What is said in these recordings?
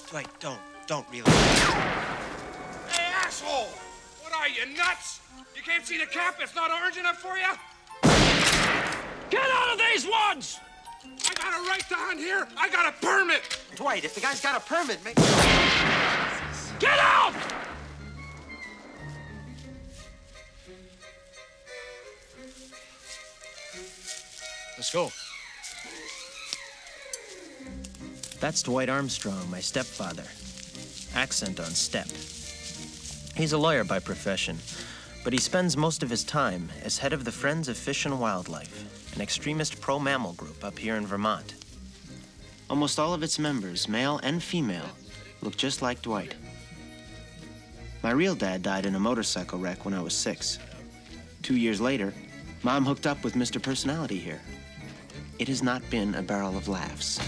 Dwight, don't really. Hey, asshole! What are you, nuts? You can't see the cap? It's not orange enough for you? Get out of these woods! I got a right to hunt here. I got a permit. Dwight, if the guy's got a permit, make... Get out! Let's go. That's Dwight Armstrong, my stepfather. Accent on step. He's a lawyer by profession, but he spends most of his time as head of the Friends of Fish and Wildlife, an extremist pro-mammal group up here in Vermont. Almost all of its members, male and female, look just like Dwight. My real dad died in a motorcycle wreck when I was 6. 2 years later, Mom hooked up with Mr. Personality here. It has not been a barrel of laughs.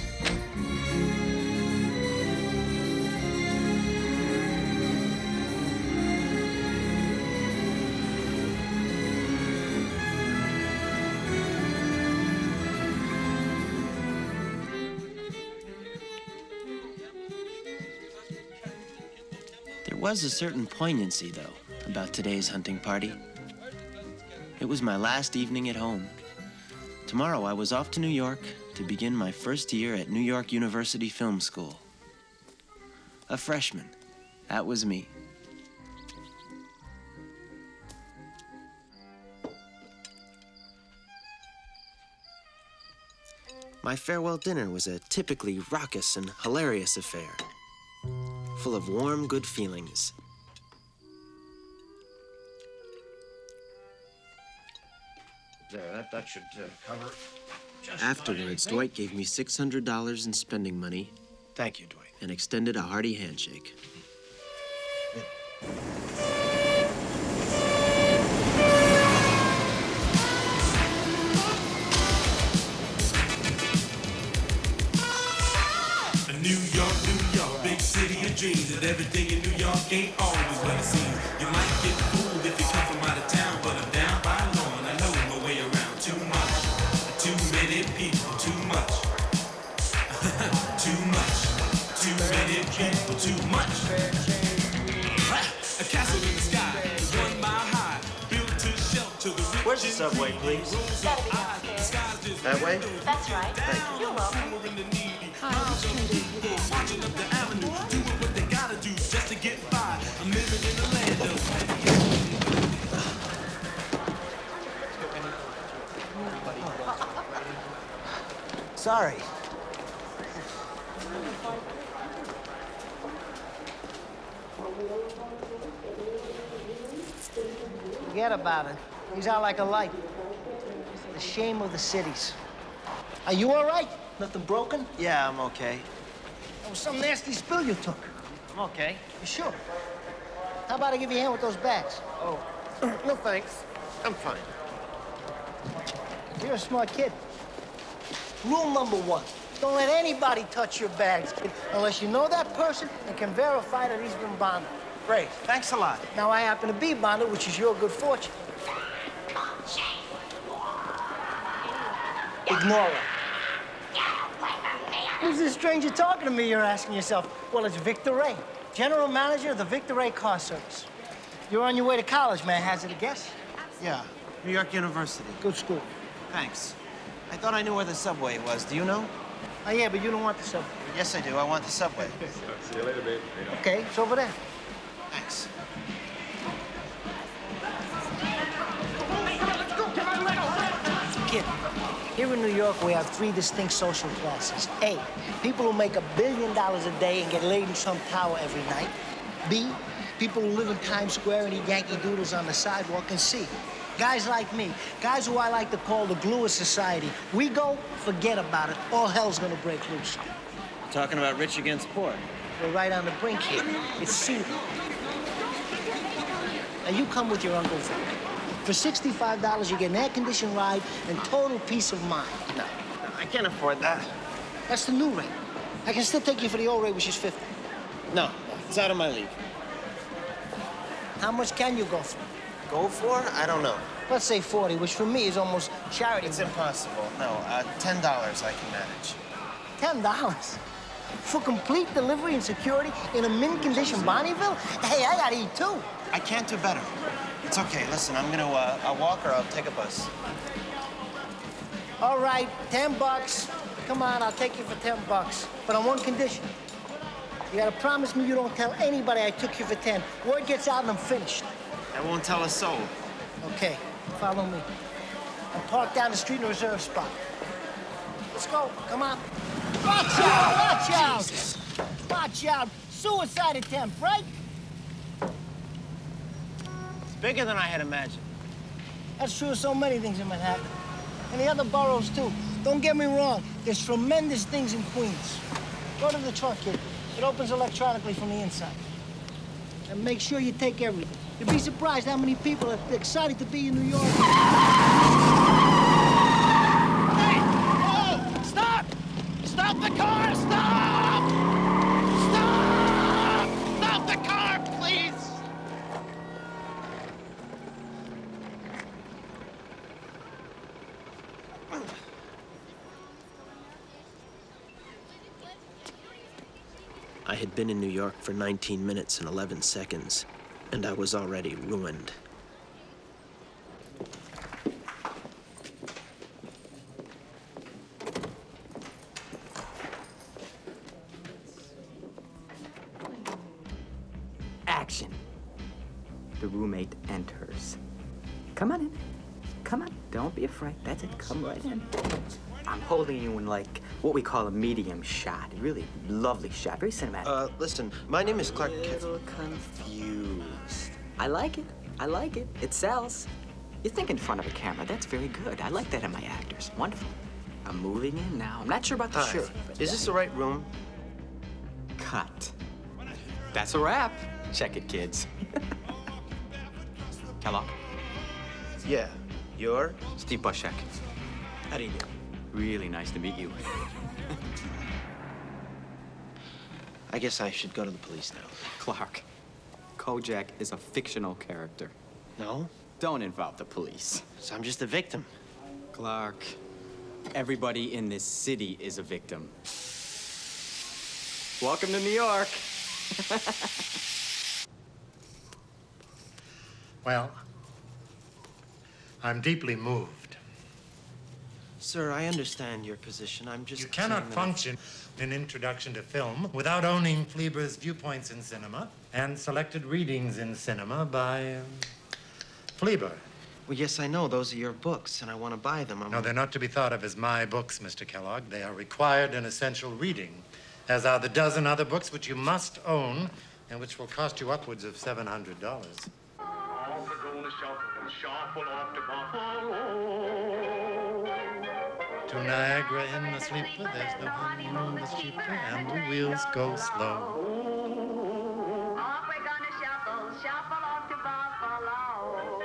There was a certain poignancy, though, about today's hunting party. It was my last evening at home. Tomorrow, I was off to New York to begin my first year at New York University Film School. A freshman. That was me. My farewell dinner was a typically raucous and hilarious affair, full of warm, good feelings. There, that should cover it. Afterwards, Dwight gave me $600 in spending money. Thank you, Dwight. And extended a hearty handshake. New York, big city of dreams. And everything in New York ain't always what it seems. You might get fooled if you come from out of town, but I'm down by law and I know my way around. Too much, too many people, too much. Too much, too many people, too much. A castle in the sky, 1 mile high, built to shelter the rich. Where's the subway, please? It's gotta be downstairs. That way? That's right. Thank you. You're welcome. Marching up the avenue, doing what they gotta do just to get by. I'm living in the land of. Sorry. Forget about it. He's out like a light. The shame of the cities. Are you all right? Nothing broken? Yeah, I'm okay. That was some nasty spill you took. I'm okay. You sure? How about I give you a hand with those bags? Oh, no thanks. I'm fine. You're a smart kid. Rule number 1, don't let anybody touch your bags, kid, unless you know that person and can verify that he's been bonded. Great. Thanks a lot. Now, I happen to be bonded, which is your good fortune. Ignore it. Who's this stranger talking to me, you're asking yourself? Well, it's Victor Ray, general manager of the Victor Ray Car Service. You're on your way to college, may I hazard a guess? Yeah, New York University. Good school. Thanks. I thought I knew where the subway was. Do you know? Oh, yeah, but you don't want the subway. Yes, I do. I want the subway. See you later, babe. Okay, it's over there. Thanks. Kid, here in New York, we have 3 distinct social classes. A, people who make $1 billion a day and get laid in some tower every night. B, people who live in Times Square and eat Yankee Doodles on the sidewalk. And C, guys like me, guys who I like to call the glue of society. We go, forget about it. All hell's gonna break loose. Talking about rich against poor. We're right on the brink here. It's sealed. Now, you come with your Uncle Vic. For $65, you get an air-conditioned ride and total peace of mind. No, I can't afford that. That's the new rate. I can still take you for the old rate, which is 50. No, it's out of my league. How much can you go for? Go for? I don't know. Let's say 40, which for me is almost charity. It's impossible. No, $10 I can manage. $10? for complete delivery and security in a mint-condition Bonneville? Hey, I gotta eat too. I can't do better. It's okay. Listen, I'm gonna I'll walk or I'll take a bus. All right, $10. Come on, I'll take you for $10, but on one condition. You gotta promise me you don't tell anybody I took you for 10. Word gets out and I'm finished. I won't tell a soul. Okay, follow me. I'm parked down the street in a reserve spot. Let's go, come on. Watch out, watch out! Jesus. Watch out, suicide attempt, right? It's bigger than I had imagined. That's true of so many things in Manhattan. And the other boroughs, too. Don't get me wrong, there's tremendous things in Queens. Go to the trunk, kid. It opens electronically from the inside. And make sure you take everything. You'd be surprised how many people are excited to be in New York. Hey! Whoa! Stop! Stop the car! Stop! Stop! Stop the car, please! I had been in New York for 19 minutes and 11 seconds, and I was already ruined. Action. The roommate enters. Come on in. Come on. Don't be afraid. That's it. Come right in. I'm holding you in, like, what we call a medium shot. Really lovely shot. Very cinematic. Listen, my name is Clark. Little confused. I like it. I like it. It sells. You think in front of a camera. That's very good. I like that in my actors. Wonderful. I'm moving in now. I'm not sure about the Hi. shirt. Is this the right room? Cut. That's a wrap. Check it, kids. Kellogg. Yeah. You're? Steve Bushek. How do you do? Really nice to meet you. I guess I should go to the police now. Clark, Kojak is a fictional character. No? Don't involve the police. So I'm just a victim. Clark, everybody in this city is a victim. Welcome to New York. Well, I'm deeply moved. Sir, I understand your position. I'm just You cannot saying that function an introduction to film without owning Fleaber's Viewpoints in Cinema and selected readings in cinema by Fleaber. Well, yes, I know. Those are your books, and I want to buy them. No, they're not to be thought of as my books, Mr. Kellogg. They are required and essential reading, as are the dozen other books which you must own and which will cost you upwards of $700. To Niagara in the sleeper, there's no honeymoon that's cheaper, and the wheels go slow. Off we're gonna shuffle, shuffle off to Buffalo.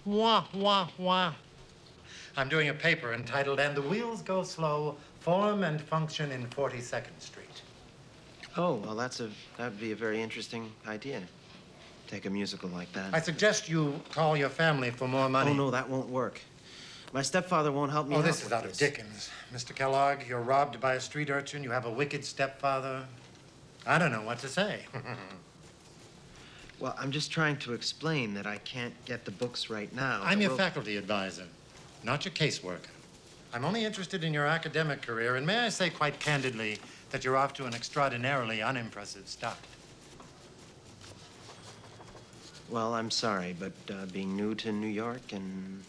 Wah, wah, wah. I'm doing a paper entitled And the Wheels Go Slow, Form and Function in 42nd Street. Oh, well, that'd be a very interesting idea. Take a musical like that. I suggest you call your family for more money. Oh, no, that won't work. My stepfather won't help me out. Oh, this is with out of Dickens. Mr. Kellogg, you're robbed by a street urchin. You have a wicked stepfather. I don't know what to say. Well, I'm just trying to explain that I can't get the books right now. I'm your faculty advisor, not your caseworker. I'm only interested in your academic career, and may I say quite candidly that you're off to an extraordinarily unimpressive start. Well, I'm sorry, but being new to New York and...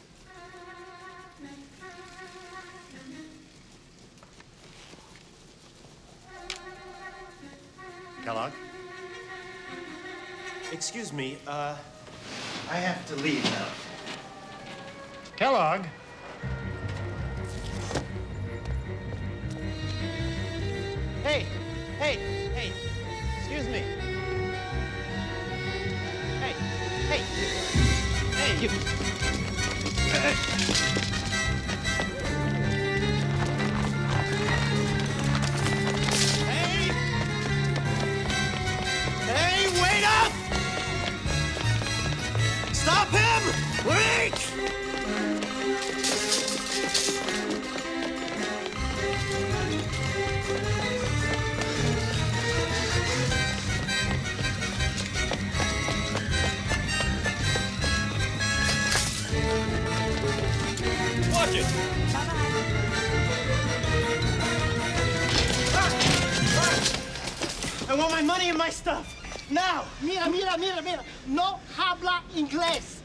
Kellogg? Excuse me, I have to leave now. Kellogg? Hey, hey, hey, excuse me. Hey, hey, hey, you. Hey! Hey, wait up! Stop him! Wait! My money and my stuff. Now. Mira. No habla inglés.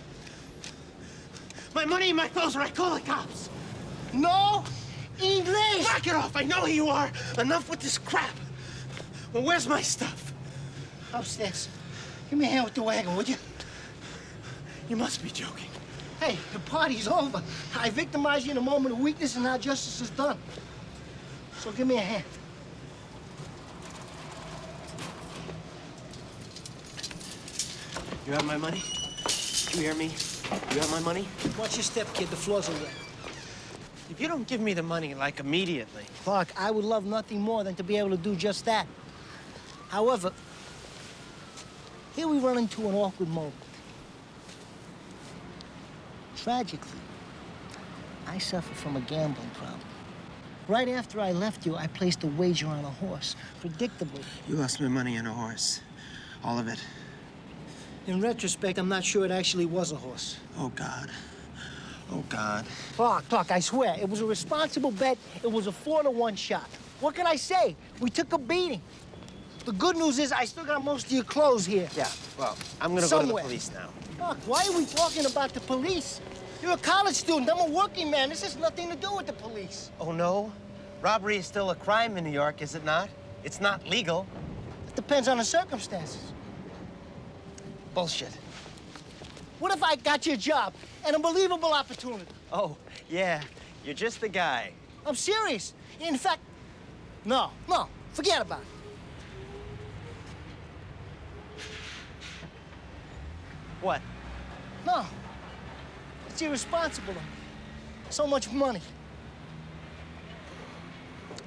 My money and my clothes or I call the cops. No English. Knock it off. I know who you are. Enough with this crap. Well, where's my stuff? Upstairs. Give me a hand with the wagon, would you? You must be joking. Hey, the party's over. I victimized you in a moment of weakness, and now justice is done. So give me a hand. You have my money? You hear me? You have my money? Watch your step, kid. The floors are wet. If you don't give me the money, like, immediately... Clark, I would love nothing more than to be able to do just that. However, here we run into an awkward moment. Tragically, I suffer from a gambling problem. Right after I left you, I placed a wager on a horse. Predictably. You lost my money on a horse. All of it. In retrospect, I'm not sure it actually was a horse. Oh, God. Oh, God. Clark, I swear, it was a responsible bet. It was a 4-to-1 shot. What can I say? We took a beating. The good news is I still got most of your clothes here. Yeah, well, I'm gonna go to the police now. Clark, why are we talking about the police? You're a college student. I'm a working man. This has nothing to do with the police. Oh, no? Robbery is still a crime in New York, is it not? It's not legal. It depends on the circumstances. Bullshit. What if I got you a job? An unbelievable opportunity. Oh, yeah. You're just the guy. I'm serious. In fact, no, forget about it. What? No. It's irresponsible of me. So much money.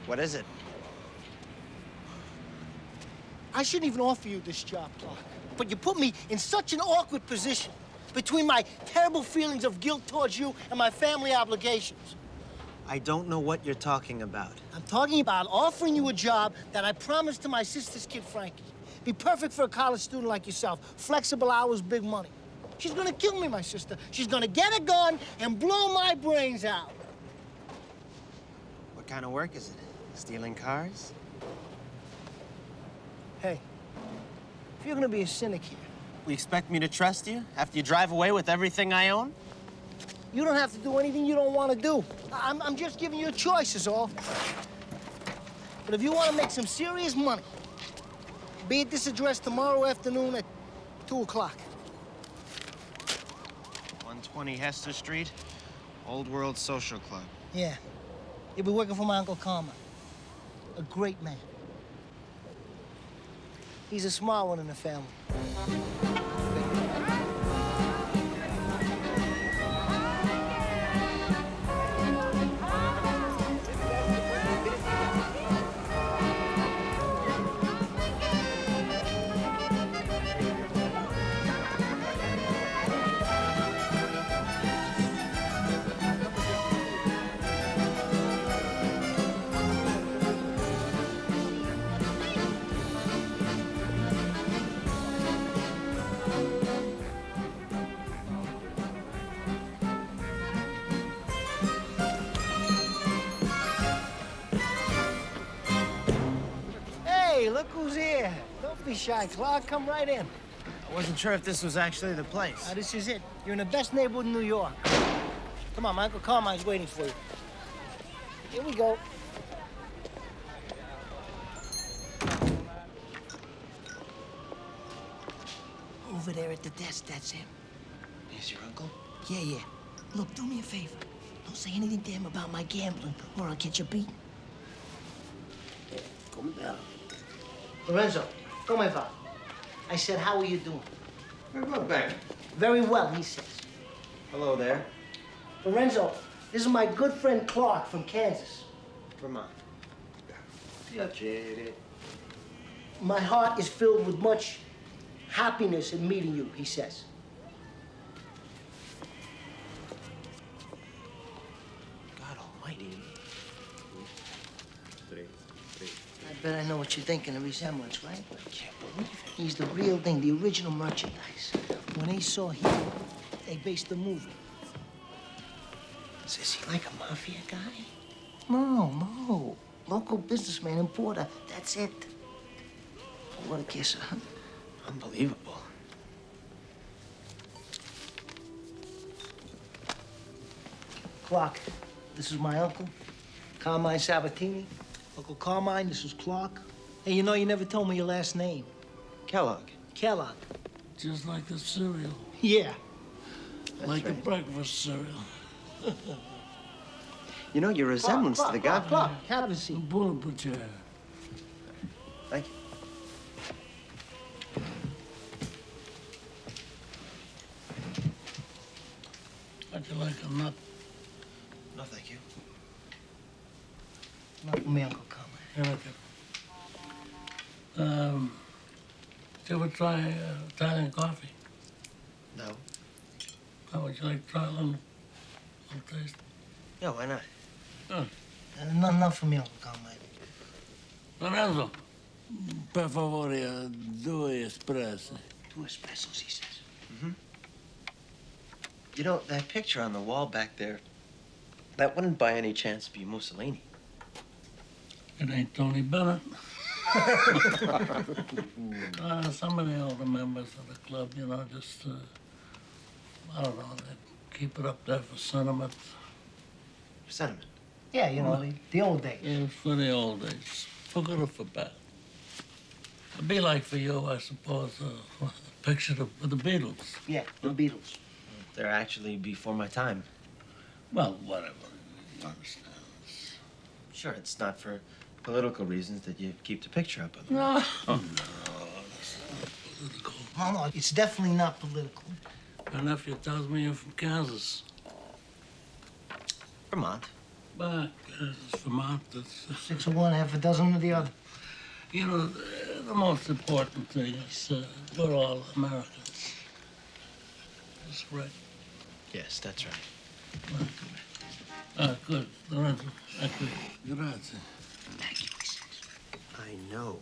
What is it? I shouldn't even offer you this job, Clark. But you put me in such an awkward position between my terrible feelings of guilt towards you and my family obligations. I don't know what you're talking about. I'm talking about offering you a job that I promised to my sister's kid, Frankie. Be perfect for a college student like yourself. Flexible hours, big money. She's gonna kill me, my sister. She's gonna get a gun and blow my brains out. What kind of work is it? Stealing cars? Hey, if you're gonna be a cynic here, You expect me to trust you after you drive away with everything I own? you don't have to do anything you don't want to do. I'm just giving you a choice, is all. But if you want to make some serious money, be at this address tomorrow afternoon at 2 o'clock. 120 Hester Street, Old World Social Club. Yeah. You'll be working for my Uncle Carmine. A great man. He's a smart one in the family. Hey, look who's here. Don't be shy, Clark. Come right in. I wasn't sure if this was actually the place. This is it. You're in the best neighborhood in New York. Come on, my Uncle Carmine's waiting for you. Here we go. Over there at the desk, that's him. He's your uncle? Yeah. Look, do me a favor. Don't say anything to him about my gambling, or I'll get you beaten. Calm down. Lorenzo, come here, va. I said, how are you doing? Very well, Ben. Very well, he says. Hello there. Lorenzo, this is my good friend Clark from Kansas. Vermont. Piacere. My heart is filled with much happiness in meeting you, he says. God almighty. I bet I know what you're thinking, the resemblance, right? I can't believe it. He's the real thing, the original merchandise. When they saw him, they based the movie. Is he like a mafia guy? No. Local businessman importer, that's it. What a kisser, huh? Unbelievable. Clark, this is my uncle, Carmine Sabatini. Uncle Carmine, this is Clark. Hey, you know, you never told me your last name. Kellogg. Kellogg. Just like the cereal. Yeah. Like the right. breakfast cereal. You know, your resemblance to the guy. Clark, have a seat. Bulletproof chair. Thank you. How'd you like a nut? No, thank you. Not for me, Uncle Carmine. Here, look at. Did you ever try Italian coffee? No. How would you like to try a little taste? Yeah, why not? Not for me, Uncle Carmine. Lorenzo, per favore, 2 espressi. 2 espressos, he says. You know, that picture on the wall back there, that wouldn't by any chance be Mussolini. It ain't Tony Bennett. Some of the older members of the club, you know, just, I don't know, they keep it up there for sentiment. Sentiment. Yeah, you know, the old days. Yeah, for the old days, for good or for bad. It'd be like for you, I suppose, a picture of the Beatles. Yeah, the Beatles. They're actually before my time. Well, whatever, you understand. Sure, it's not for political reasons that you keep the picture up of them. No, that's not political. No, it's definitely not political. My nephew tells me you're from Kansas. Vermont. But Kansas, Vermont, that's... 6 of one, half a dozen of the other. You know, the most important thing is we're all Americans. That's right. Yes, that's right. Good. Lorenzo, ecco, grazie. Thank you, he says. I know.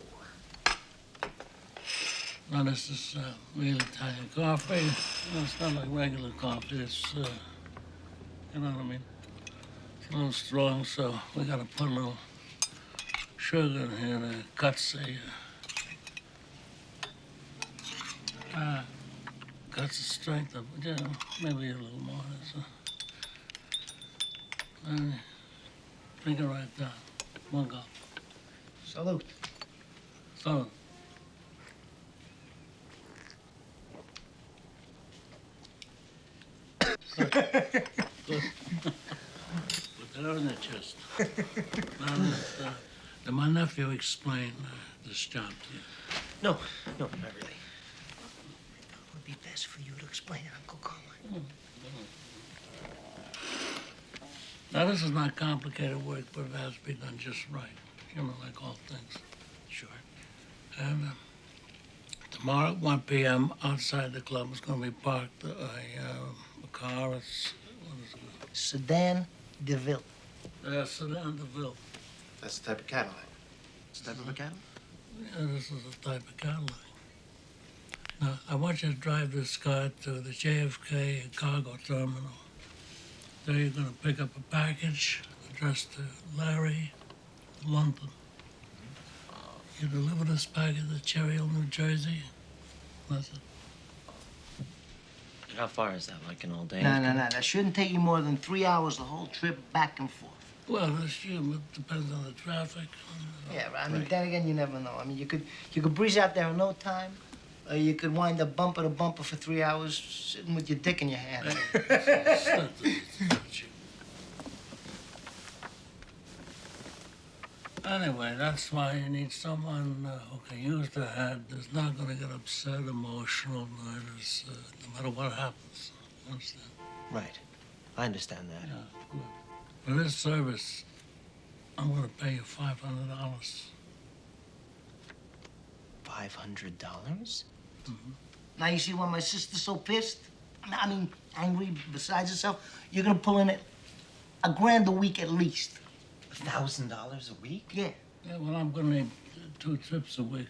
Now, this is real Italian coffee. You know, it's not like regular coffee. It's, you know what I mean? It's a little strong, so we gotta put a little sugar in here to cuts the strength of it, you know, maybe a little more. Drink it right down. One go. Salute. So, Good. Good. Put that on the chest. Now, did my nephew explain this job to you? No, not really. It would be best for you to explain it, Uncle Carmine. Now, this is not complicated work, but it has to be done just right. You know, like all things. Sure. And tomorrow at 1 p.m. outside the club is going to be parked a car. It's, what is it? Sedan DeVille. Sedan DeVille. That's the type of Cadillac. It's the type of a Cadillac? Yeah, this is the type of Cadillac. Now, I want you to drive this car to the JFK cargo terminal. There you're going to pick up a package addressed to Larry, London. You deliver this package to Cherry Hill, New Jersey. That's it. How far is that? Like an all day? No. That shouldn't take you more than 3 hours the whole trip back and forth. Well, that's you. It depends on the traffic. Yeah, but I mean, Right. then again, you never know. I mean, you could breeze out there in no time, or you could wind up bumper to bumper for 3 hours sitting with your dick in your hand. It's not cheap. Anyway, that's why you need someone who can use their head, that's not going to get upset, emotional, nervous, no matter what happens. You understand? Right. I understand that. Yeah, good. For this service, I'm going to pay you $500. $500? Now you see why my sister's so pissed? I mean, angry, besides herself. You're gonna pull in $1,000 a week at least. $1,000 a week? Yeah. Yeah, well, I'm going to need 2 trips a week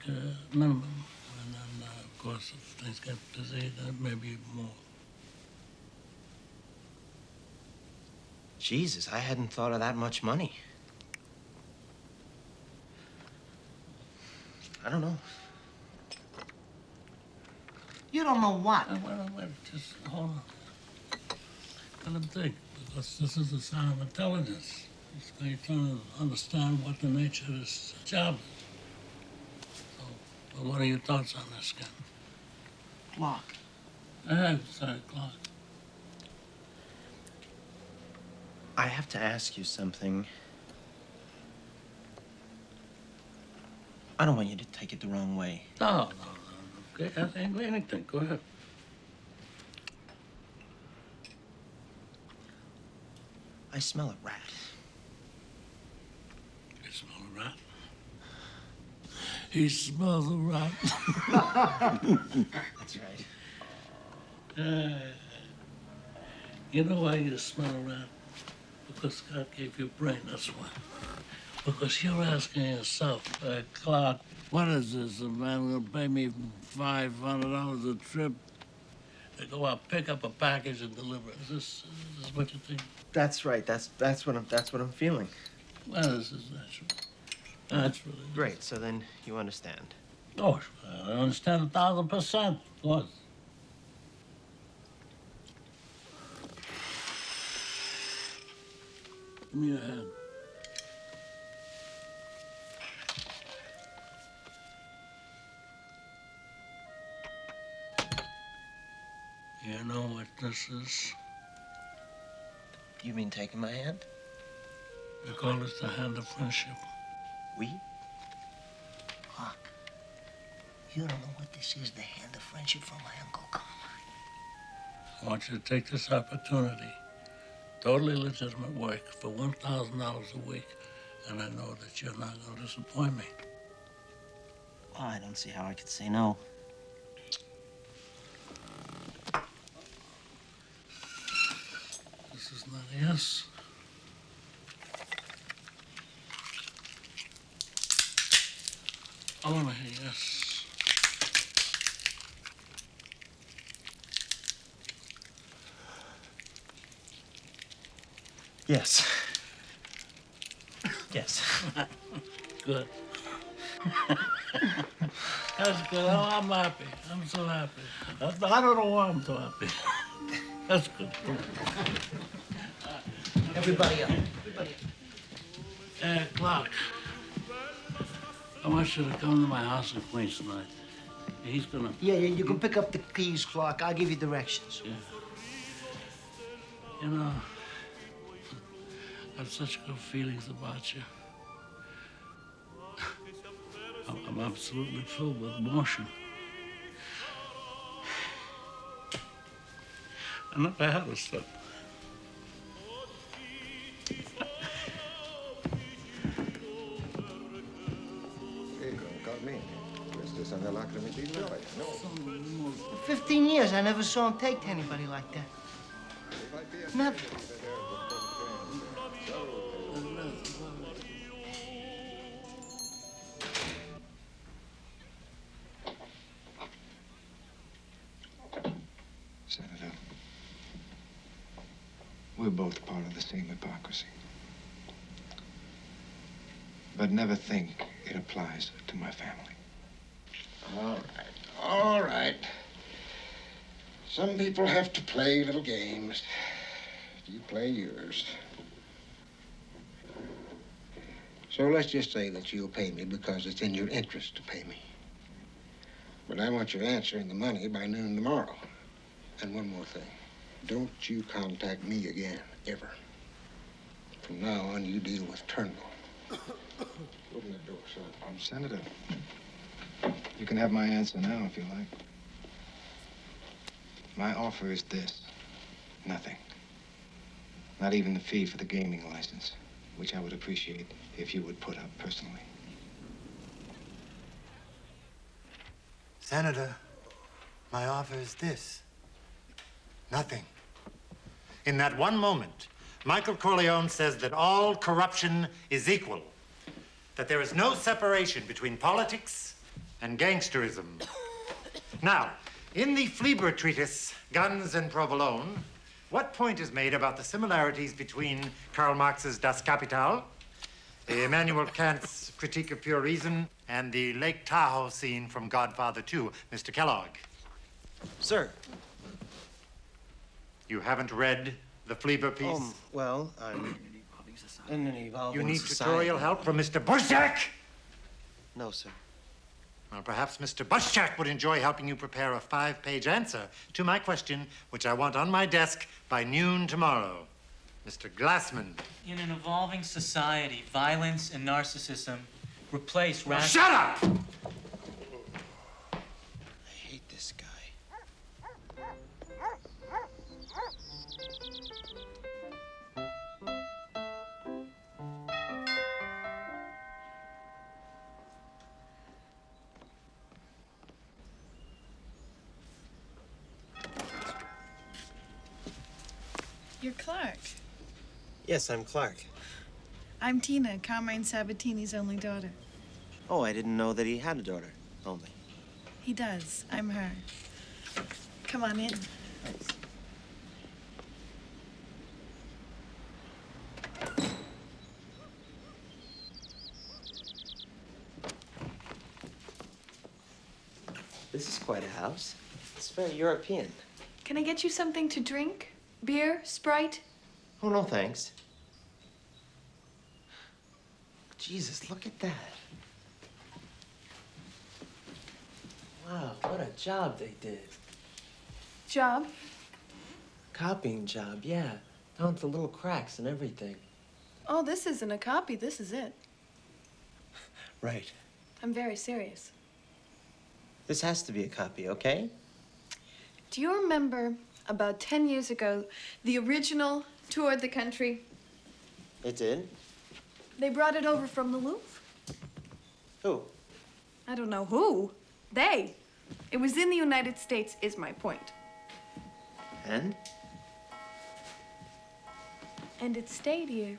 minimum. And then, of course, if things get busy, then maybe more. Jesus, I hadn't thought of that much money. I don't know. You don't know what. Wait, just hold on. Let him think, because this is the sign of intelligence. He's going to understand what the nature of his job is. So, what are your thoughts on this, Ken? Clark. Sorry, Clark. I have to ask you something. I don't want you to take it the wrong way. No. Okay, anything. Go ahead. I smell a rat. You smell a rat? He smells a rat. That's right. You know why you smell a rat? Because God gave you a brain, that's why. Because you're asking yourself, Clark, what is this? A man gonna pay me $500 a trip to go out, pick up a package and deliver it? Is this what you think? That's right. That's what I'm feeling. Well, this is natural. Naturally. Great. So then you understand. Oh, I understand 1,000%, of course. Give me your hand. You know what this is? You mean taking my hand? We call it the hand of friendship. We? Clark, you don't know what this is, the hand of friendship from my Uncle Carmine. I want you to take this opportunity, totally legitimate work, for $1,000 a week, and I know that you're not going to disappoint me. Well, I don't see how I could say no. This is not a yes. I want to hear yes. Yes. Yes. Good. That's good. Oh, I'm happy. I'm so happy. I don't know why I'm so happy. That's good. Everybody up. Clark, I want you to come to my house in Queens tonight. He's gonna... Yeah, you can pick up the keys, Clark. I'll give you directions. Yeah. You know, I have such good feelings about you. I'm absolutely filled with emotion. I never had a son. For 15 years, I never saw him take to anybody like that. Never. Senator, we're both part of the same hypocrisy. But never think it applies to my family. All right. Some people have to play little games. You play yours. So let's just say that you'll pay me because it's in your interest to pay me. But I want your answer and the money by noon tomorrow. And one more thing. Don't you contact me again, ever. From now on, you deal with Turnbull. Open the door, son. Senator, you can have my answer now if you like. My offer is this. Nothing. Not even the fee for the gaming license, which I would appreciate if you would put up personally. Senator, my offer is this. Nothing. In that one moment, Michael Corleone says that all corruption is equal, that there is no separation between politics and gangsterism. Now, in the Fleber treatise, Guns and Provolone, what point is made about the similarities between Karl Marx's Das Kapital, Immanuel Kant's Critique of Pure Reason, and the Lake Tahoe scene from Godfather 2, Mr. Kellogg? Sir. You haven't read the Fleaver piece? Well, I'm in an evolving You need society. tutorial help from Mr. Bushjack? No, sir. Well, perhaps Mr. Bushjack would enjoy helping you prepare a 5-page answer to my question, which I want on my desk by noon tomorrow. Mr. Glassman. In an evolving society, violence and narcissism replace Shut up! I hate this guy. You're Clark. Yes, I'm Clark. I'm Tina, Carmine Sabatini's only daughter. Oh, I didn't know that he had a daughter, only. He does. I'm her. Come on in. Thanks. This is quite a house. It's very European. Can I get you something to drink? Beer? Sprite? Oh, no, thanks. Jesus, look at that. Wow, what a job they did. Job? Copying job, yeah. Down to the little cracks and everything. Oh, this isn't a copy. This is it. Right. I'm very serious. This has to be a copy, okay? Do you remember about 10 years ago, the original toured the country? It did? They brought it over from the Louvre. Who? I don't know who. They. It was in the United States, is my point. And? And it stayed here.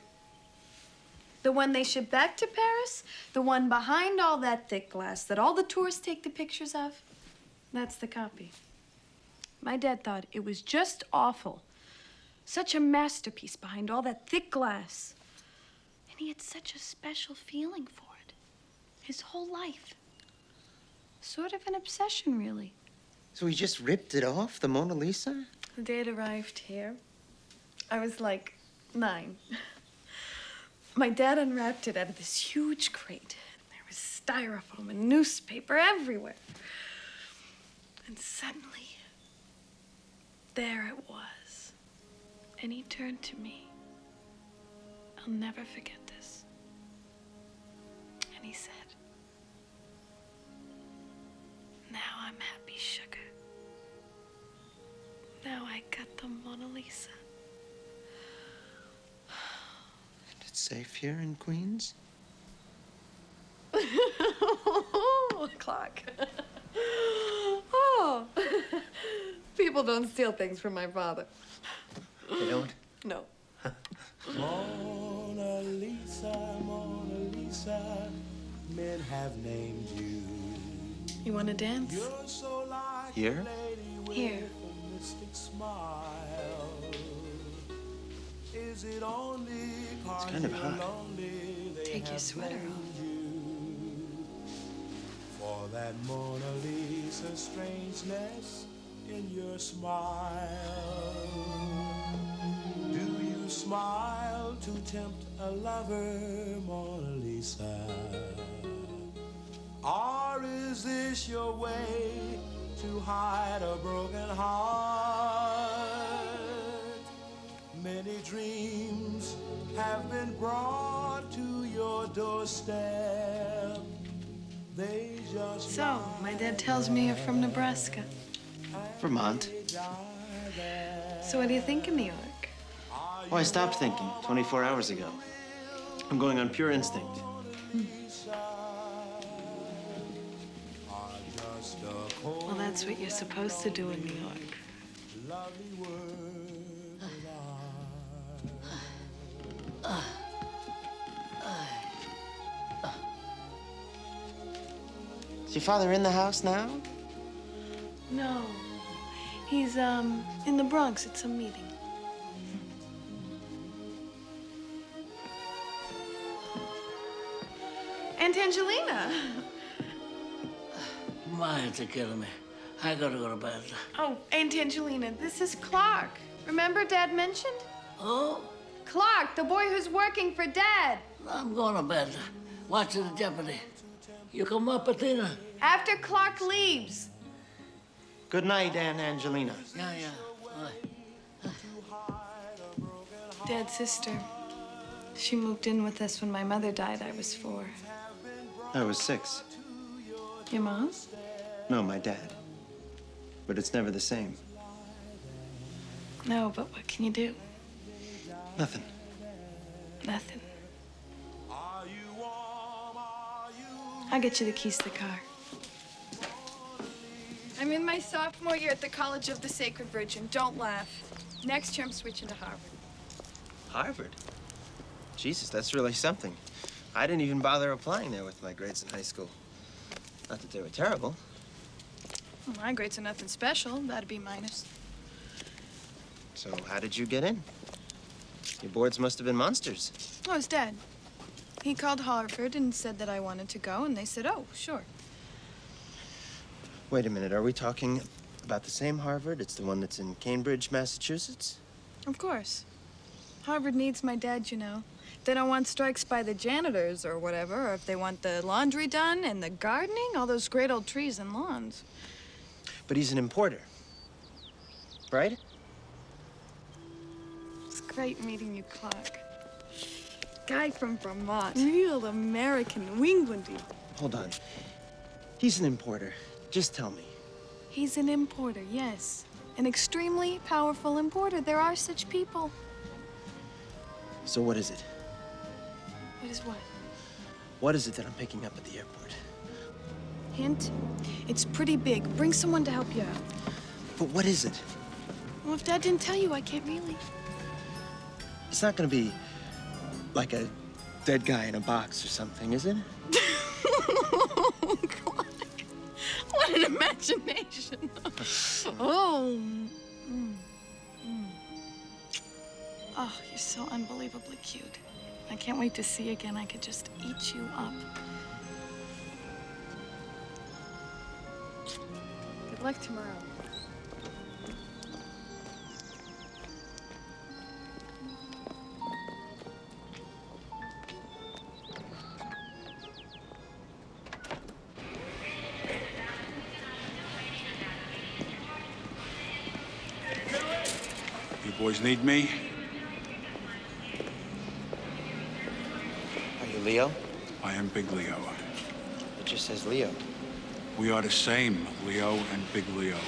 The one they shipped back to Paris, the one behind all that thick glass that all the tourists take the pictures of, that's the copy. My dad thought it was just awful. Such a masterpiece behind all that thick glass. And he had such a special feeling for it. His whole life. Sort of an obsession, really. So he just ripped it off, the Mona Lisa? The day it arrived here, I was like 9. My dad unwrapped it out of this huge crate. There was styrofoam and newspaper everywhere. And suddenly, there it was. And he turned to me. I'll never forget this. And he said, "Now I'm happy, sugar. Now I got the Mona Lisa." It's safe here in Queens? Clock. Oh. People don't steal things from my father. They don't? No. Mona Lisa, men have named you. You want to dance? You're so like Here? Here. a mystic smile. Is it only It's kind of hot. Take your sweater off. For that Mona Lisa strangeness in your smile. Do you smile to tempt a lover, Mona Lisa? Or is this your way to hide a broken heart? Many dreams have been brought to your doorstep. They just So, my dad tells me you're from Nebraska. Vermont. So what do you think of New York? Oh, I stopped thinking 24 hours ago. I'm going on pure instinct. Well, that's what you're supposed to do in New York. Is your father in the house now? No. He's, in the Bronx at some meeting. Aunt Angelina. My, it's killing me. I gotta go to bed. Oh, Aunt Angelina, this is Clark. Remember Dad mentioned? Oh? Clark, the boy who's working for Dad. I'm going to bed. Watching the Jeopardy. You come up, Athena? After Clark leaves. Good night, Aunt Angelina. Yeah. Dad's sister. She moved in with us when my mother died. I was 4. I was 6. Your mom? No, my dad. But it's never the same. No, but what can you do? Nothing. Nothing. I'll get you the keys to the car. I'm in my sophomore year at the College of the Sacred Virgin. Don't laugh. Next year, I'm switching to Harvard. Harvard? Jesus, that's really something. I didn't even bother applying there with my grades in high school. Not that they were terrible. Well, my grades are nothing special. That'd be minus. So how did you get in? Your boards must have been monsters. Oh, it was Dad. He called Harvard and said that I wanted to go, and they said, oh, sure. Wait a minute, are we talking about the same Harvard? It's the one that's in Cambridge, Massachusetts? Of course. Harvard needs my dad, you know. They don't want strikes by the janitors or whatever, or if they want the laundry done and the gardening, all those great old trees and lawns. But he's an importer, right? It's great meeting you, Clark. Guy from Vermont, real American, New Englandy. Hold on. He's an importer. Just tell me. He's an importer, yes. An extremely powerful importer. There are such people. So what is it? What is what? What is it that I'm picking up at the airport? Hint? It's pretty big. Bring someone to help you out. But what is it? Well, if Dad didn't tell you, I can't really. It's not gonna be like a dead guy in a box or something, is it? Oh, Clark. What an imagination. Oh. Oh, you're so unbelievably cute. I can't wait to see you again. I could just eat you up. Good luck tomorrow. You boys need me? Are you Leo? I am Big Leo. It just says Leo. We are the same, Leo and Big Leo.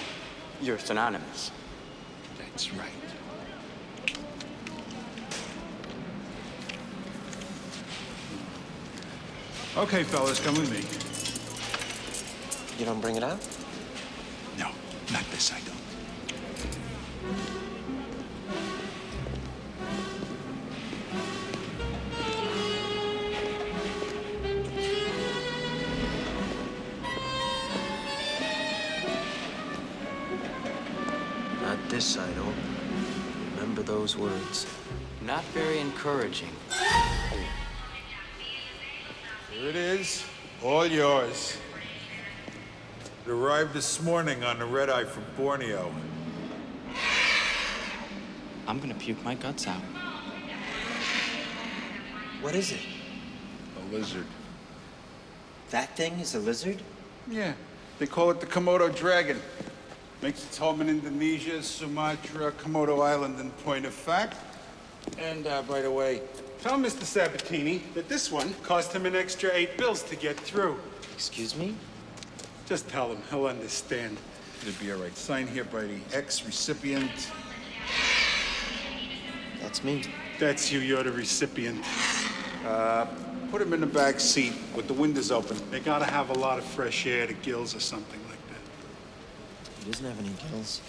You're synonymous. That's right. Okay, fellas, come with me. You don't bring it out? No, not this, I don't. Not this, I don't. Remember those words. Not very encouraging. Here it is, all yours. It arrived this morning on the red-eye from Borneo. I'm gonna puke my guts out. What is it? A lizard. That thing is a lizard? Yeah, they call it the Komodo dragon. Makes its home in Indonesia, Sumatra, Komodo Island in point of fact. And by the way, tell Mr. Sabatini that this one cost him an extra 8 bills to get through. Excuse me? Just tell him, he'll understand. It'll be all right. Sign here by the ex-recipient. That's me. That's you, you're the recipient. Put him in the back seat with the windows open. They gotta have a lot of fresh air, the gills or something like that. He doesn't have any gills.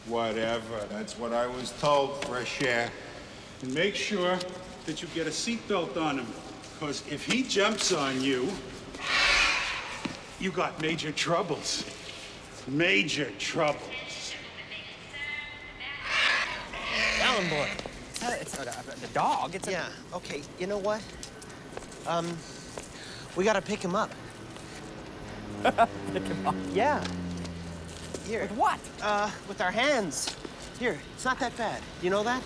Whatever, that's what I was told, fresh air. And make sure that you get a seatbelt on him, because if he jumps on you, you got major troubles. Major troubles. Alan boy. It's the dog. It's Yeah, okay, you know what? We gotta pick him up. Pick him up. Yeah. Here. With what? With our hands. Here, it's not that bad. You know that?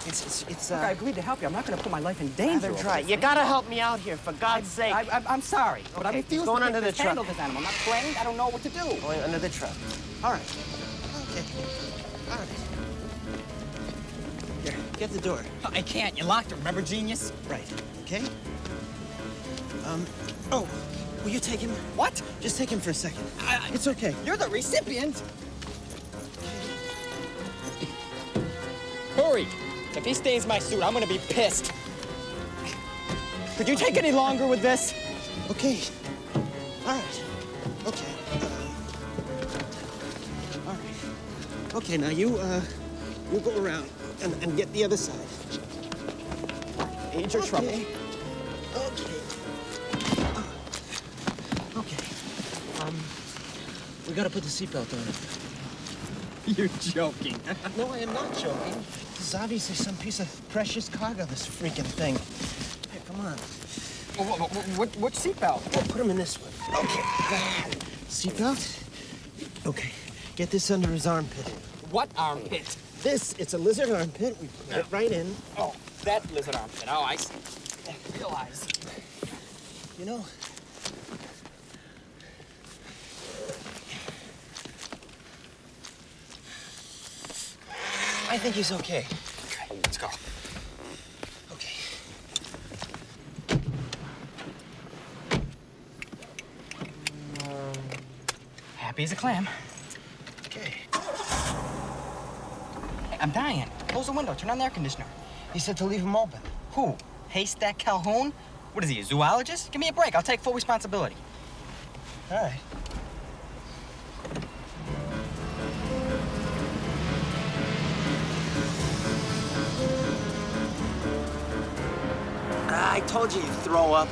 It's Look, I agreed to help you. I'm not going to put my life in danger. Rather try. You gotta help me out here, for God's sake. I'm sorry, but I Okay, refuse going to under the truck. handle this animal. I'm not trained. I don't know what to do. Going under the truck. All right. Okay. All right. Here, get the door. I can't. You locked it. Remember, genius? Right. Okay. Oh, will you take him? What? Just take him for a second. It's okay. You're the recipient. Hurry. If he stains my suit, I'm gonna be pissed. Could you take any longer with this? Okay. All right. Okay. All right. Okay, now you go around and get the other side. Need your trouble. Okay. Okay. We gotta put the seatbelt on. You're joking. No, I am not joking. This is obviously some piece of precious cargo, this freaking thing. Hey, come on. Which seatbelt? Well, put him in this one. Okay. Seatbelt? Okay. Get this under his armpit. What armpit? This, it's a lizard armpit. We put it right in. Oh, that lizard armpit. Oh, I see. Realize. You know, I think he's okay. Okay, let's go. Okay. Happy as a clam. Okay. Hey, I'm dying. Close the window. Turn on the air conditioner. He said to leave him open. Who? Haystack Calhoun? What is he, a zoologist? Give me a break. I'll take full responsibility. All right. I told you you'd throw up.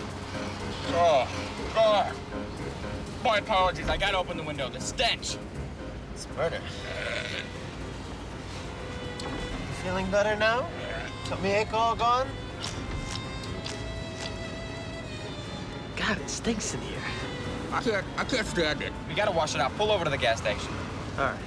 Oh, God. My apologies. I gotta open the window. The stench. It's murder. You feeling better now? Tummy ache all gone? God, it stinks in here. I can't stand it. We gotta wash it out. Pull over to the gas station. All right.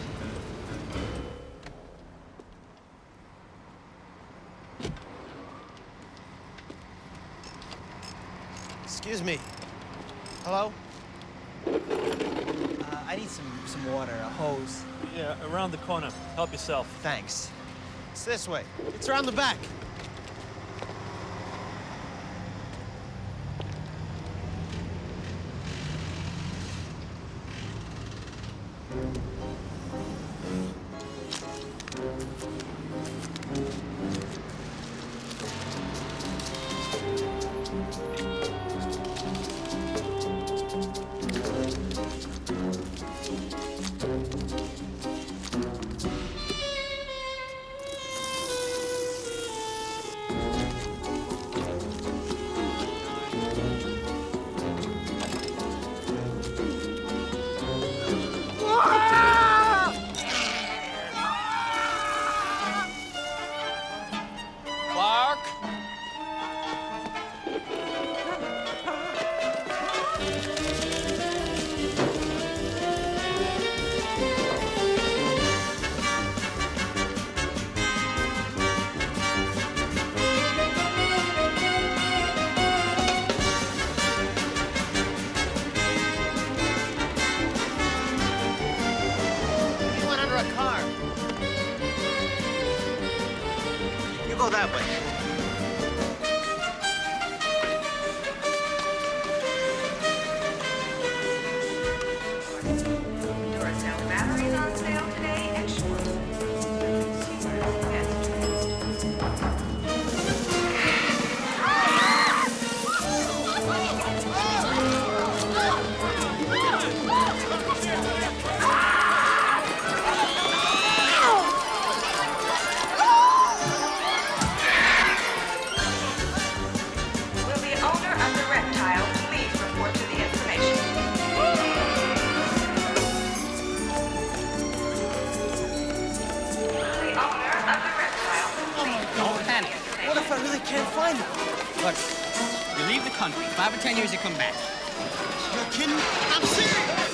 Excuse me. Hello? I need some water, a hose. Yeah, around the corner. Help yourself. Thanks. It's this way. It's around the back. Clark? He went under a car. You go that way. Duracell batteries on sale today at Schwartz. Will the owner of the reptile please report to the information? The owner of the reptile, please Don't panic. What if I really can't find him? Look, you leave the country. 5 or 10 years, you come back. You're kidding? I'm serious!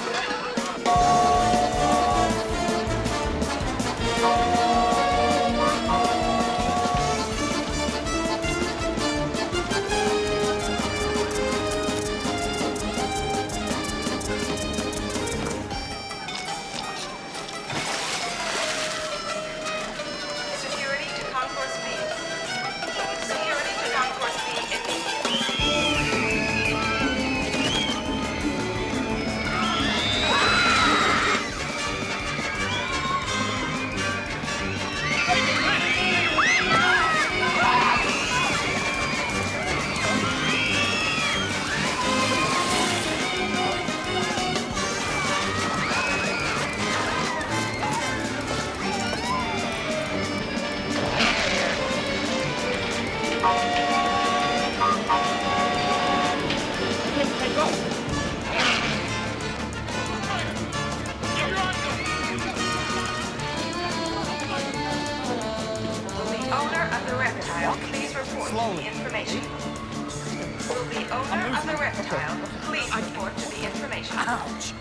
Report to the information. Ouch!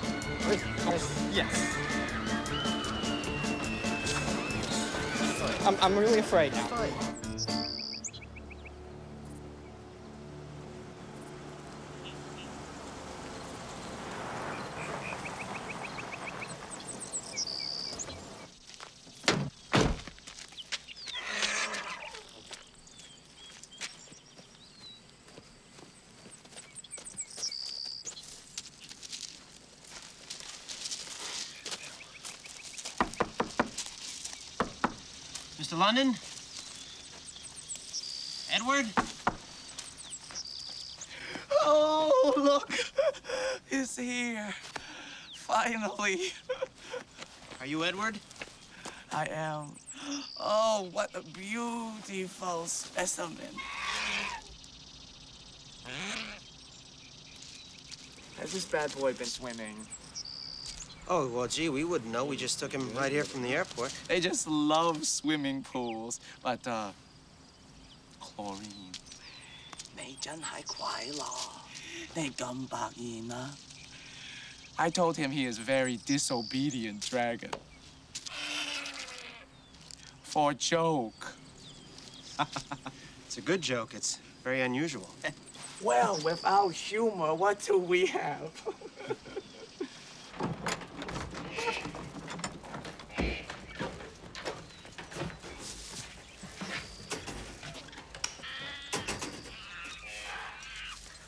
Yes. I'm really afraid now. Mr. London? Edward? Oh, look! He's here. Finally. Are you Edward? I am. Oh, what a beautiful specimen. Has this bad boy been swimming? Oh, well, gee, we wouldn't know. We just took him right here from the airport. They just love swimming pools, but, chlorine. 你真係快樂，你咁百厭啊? I told him he is very disobedient dragon. For a joke. It's a good joke. It's very unusual. Well, without humor, what do we have?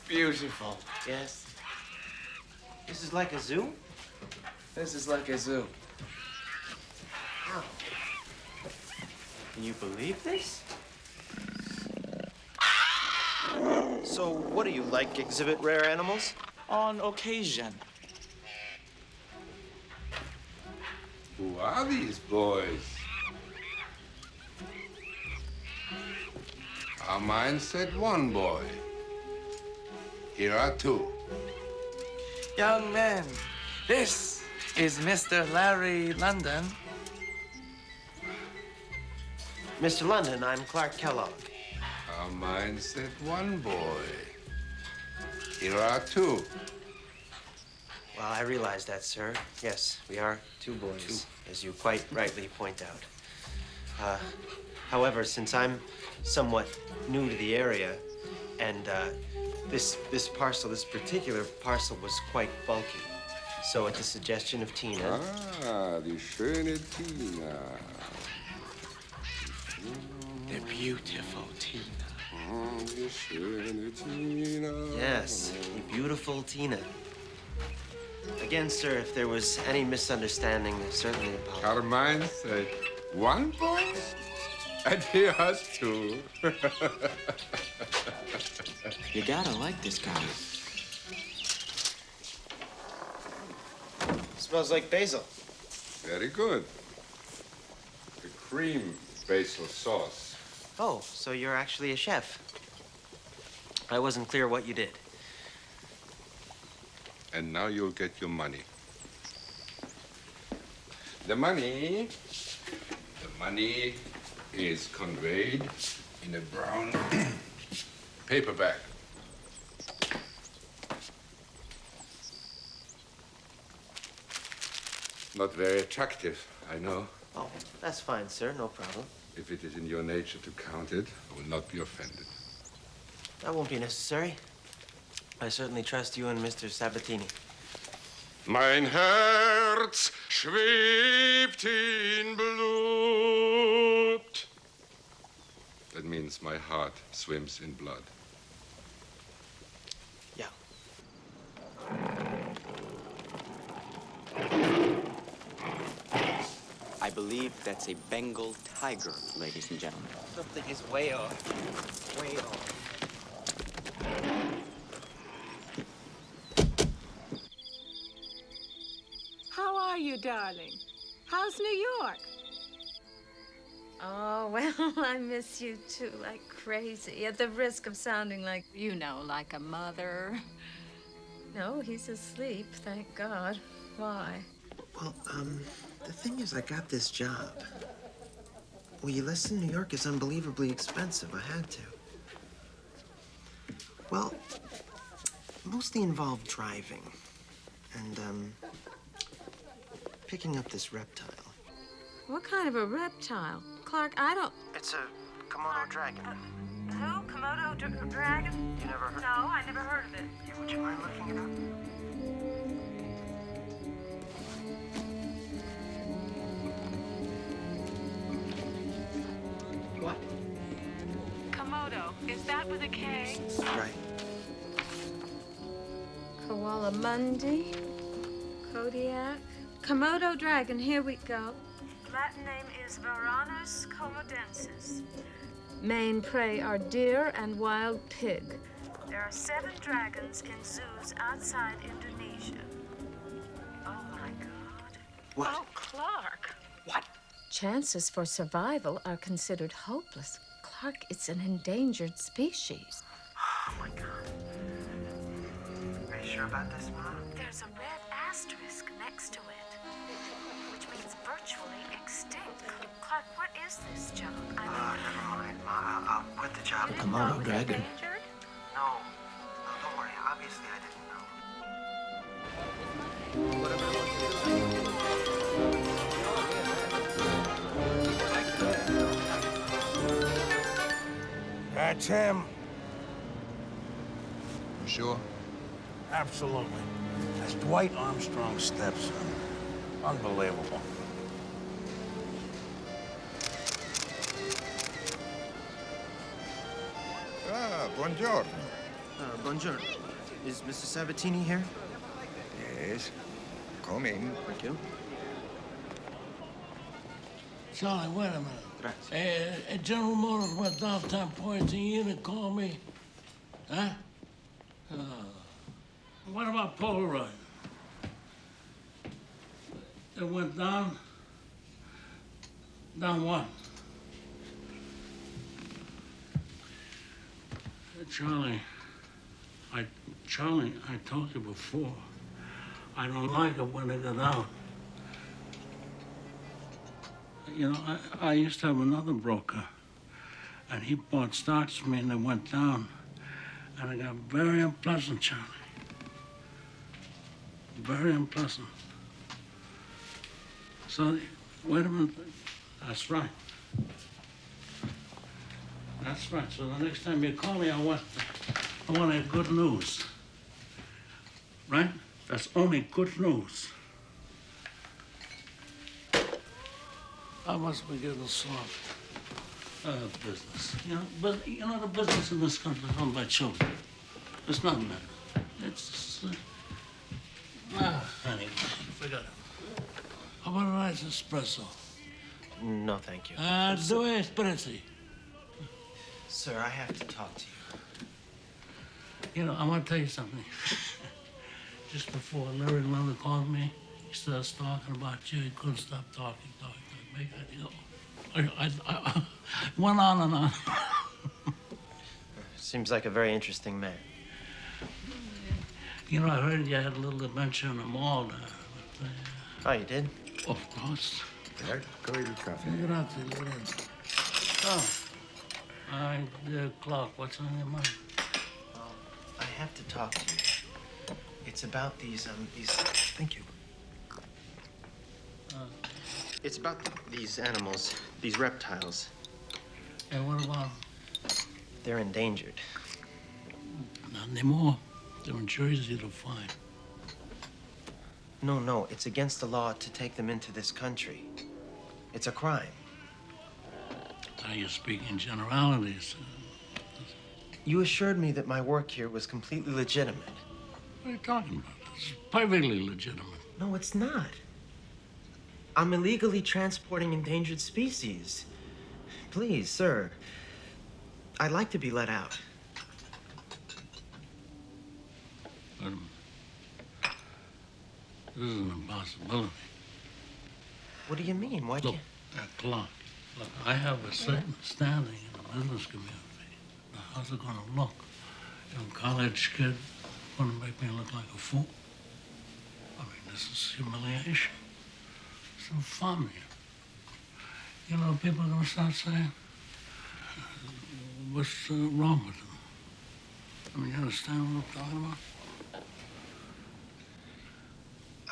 Beautiful. Yes. This is like a zoo? This is like a zoo. Wow. Can you believe this? So, what do you like? Exhibit rare animals? On occasion. Who are these boys? Our mind said one boy. Here are two. Young man, this is Mr. Larry London. Mr. London, I'm Clark Kellogg. Our mind said one boy. Here are two. Well, I realize that, sir. Yes, we are two boys, as you quite rightly point out. However, since I'm somewhat new to the area, and this particular parcel was quite bulky, so at the suggestion of Tina. Ah, die schöne Tina. The beautiful Tina. Oh, die schöne Tina. Yes, the beautiful Tina. Again, sir, if there was any misunderstanding, I certainly apologize. Our mind said one boy, and here are two. You gotta like this guy. Smells like basil. Very good. The cream basil sauce. Oh, so you're actually a chef. I wasn't clear what you did. And now you'll get your money. The money is conveyed in a brown paper bag. Not very attractive, I know. Oh, that's fine, sir. No problem. If it is in your nature to count it, I will not be offended. That won't be necessary. I certainly trust you and Mr. Sabatini. Mein Herz schwebt in Blut. That means my heart swims in blood. Yeah. I believe that's a Bengal tiger, ladies and gentlemen. Something is way off. Way off. How are you, darling? How's New York? Oh, well, I miss you too, like crazy, at the risk of sounding like, you know, like a mother. No, he's asleep, thank God. Why? Well, the thing is, I got this job. Well, you listen, New York is unbelievably expensive. I had to. Well, mostly involve driving and, picking up this reptile. What kind of a reptile? Clark, I don't... It's a Komodo dragon. Who? Komodo dragon? You never heard? No, I never heard of it. Would you mind looking it up? What? Komodo. Is that with a K? Right. Koala Mundi, Kodiak, Komodo dragon, here we go. Latin name is Varanus comodensis. Main prey are deer and wild pig. There are 7 dragons in zoos outside Indonesia. Oh my God. What? Oh, Clark. Chances for survival are considered hopeless. Clark, it's an endangered species. Oh my God. Are you sure about this, Mom? There's a red asterisk next to it, which means virtually extinct. Clark, what is this job? Never mind, Ma. I'll quit the job. Komodo dragon. No, don't worry. Obviously, I didn't know. Whatever I want to do. That's him. You sure? Absolutely. That's Dwight Armstrong's stepson. Unbelievable. Ah, buongiorno. Buongiorno. Is Mr. Sabatini here? Yes. Come in. Thank you. Charlie, wait a minute. General Motors went downtown pointing in and called me. Huh? What about Polaroid? It went down. Down what? Charlie, I told you before. I don't like it when they go down. You know, I used to have another broker, and he bought stocks from me, and they went down. And it got very unpleasant, Charlie. Very unpleasant. So, wait a minute. That's right. That's right. So the next time you call me, I want good news. Right? That's only good news. I must be getting soft. Business. But the business in this country is run by children. It's not men. It's anyway, forget it. How about a nice espresso? No, thank you. Due espressi. Sir, I have to talk to you. I want to tell you something. Just before Larry Leonard called me, he starts talking about you. He couldn't stop talking. I went on and on. Seems like a very interesting man. I heard you had a little adventure in the mall there. Oh, you did? Of course. Ecco il caffè. Grazie. Oh, Clark, what's on your mind? Well, I have to talk to you. It's about these. Thank you. It's about these animals, these reptiles. And what about? They're endangered. Not anymore. They're in Jersey to find. No, it's against the law to take them into this country. It's a crime. Now you're speaking generalities. You assured me that my work here was completely legitimate. What are you talking about? It's perfectly legitimate. No, it's not. I'm illegally transporting endangered species. Please, sir. I'd like to be let out. This is an impossibility. What do you mean? Why'd Look, you... Clark, look, I have a certain standing in the business community. Now, how's it gonna look? Young college kid gonna make me look like a fool? I mean, this is humiliation. It's infamy. People are gonna start saying, what's wrong with them? I mean, you understand what I'm talking about?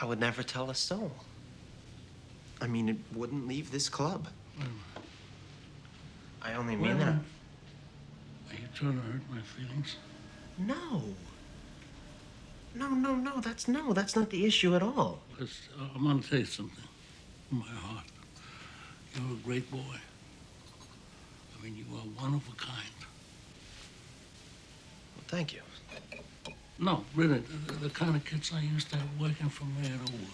I would never tell a soul. I mean, it wouldn't leave this club. I only mean that. Are you trying to hurt my feelings? No. No, that's not the issue at all. I'm gonna tell you something from my heart. You're a great boy. I mean, you are one of a kind. Well, thank you. No, really, the kind of kids I used to have working for me at all.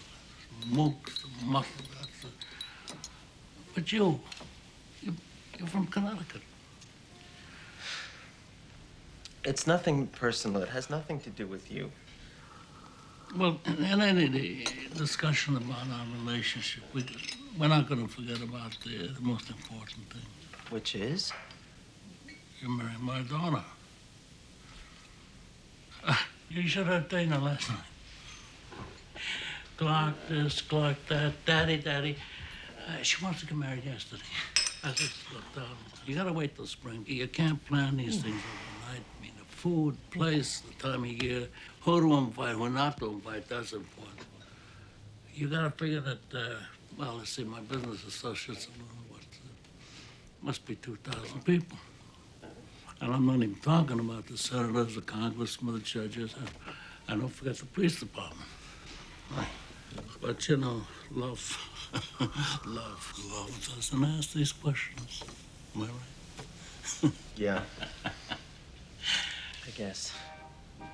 Mooks, muscle, that's it. But you're from Connecticut. It's nothing personal. It has nothing to do with you. Well, in any discussion about our relationship, we're not going to forget about the most important thing. Which is? You married my daughter. You should have Dana last night. Clark this, Clark that, Daddy. She wants to get married yesterday. I said, look, you gotta wait till spring. You can't plan these things overnight. I mean, the food, place, the time of year, who to invite, who not to invite, that's important. You gotta figure that, well, let's see, my business associates, must be 2,000 people. And I'm not even talking about the senators, the congressmen, the judges, and don't forget the police department. But, you know, love doesn't ask these questions. Am I right? Yeah. I guess. I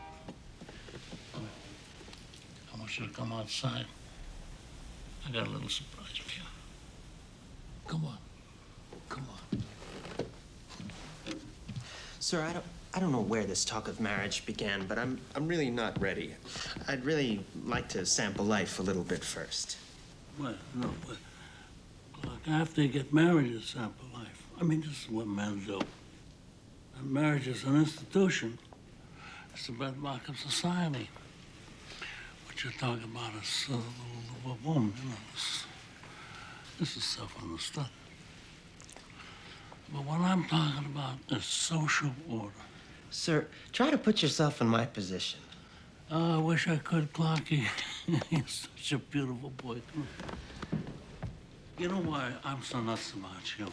want you to come outside. I got a little surprise for you. Come on. Sir, I don't know where this talk of marriage began, but I'm really not ready. I'd really like to sample life a little bit first. Well, no, look, after you get married, you sample life. I mean, this is what men do. And marriage is an institution. It's the bedrock of society. What you're talking about is a woman, you know, this is self-understood. But what I'm talking about is social order. Sir, try to put yourself in my position. Oh, I wish I could, Clarky. You're such a beautiful boy. Come on. You know why I'm so nuts about you?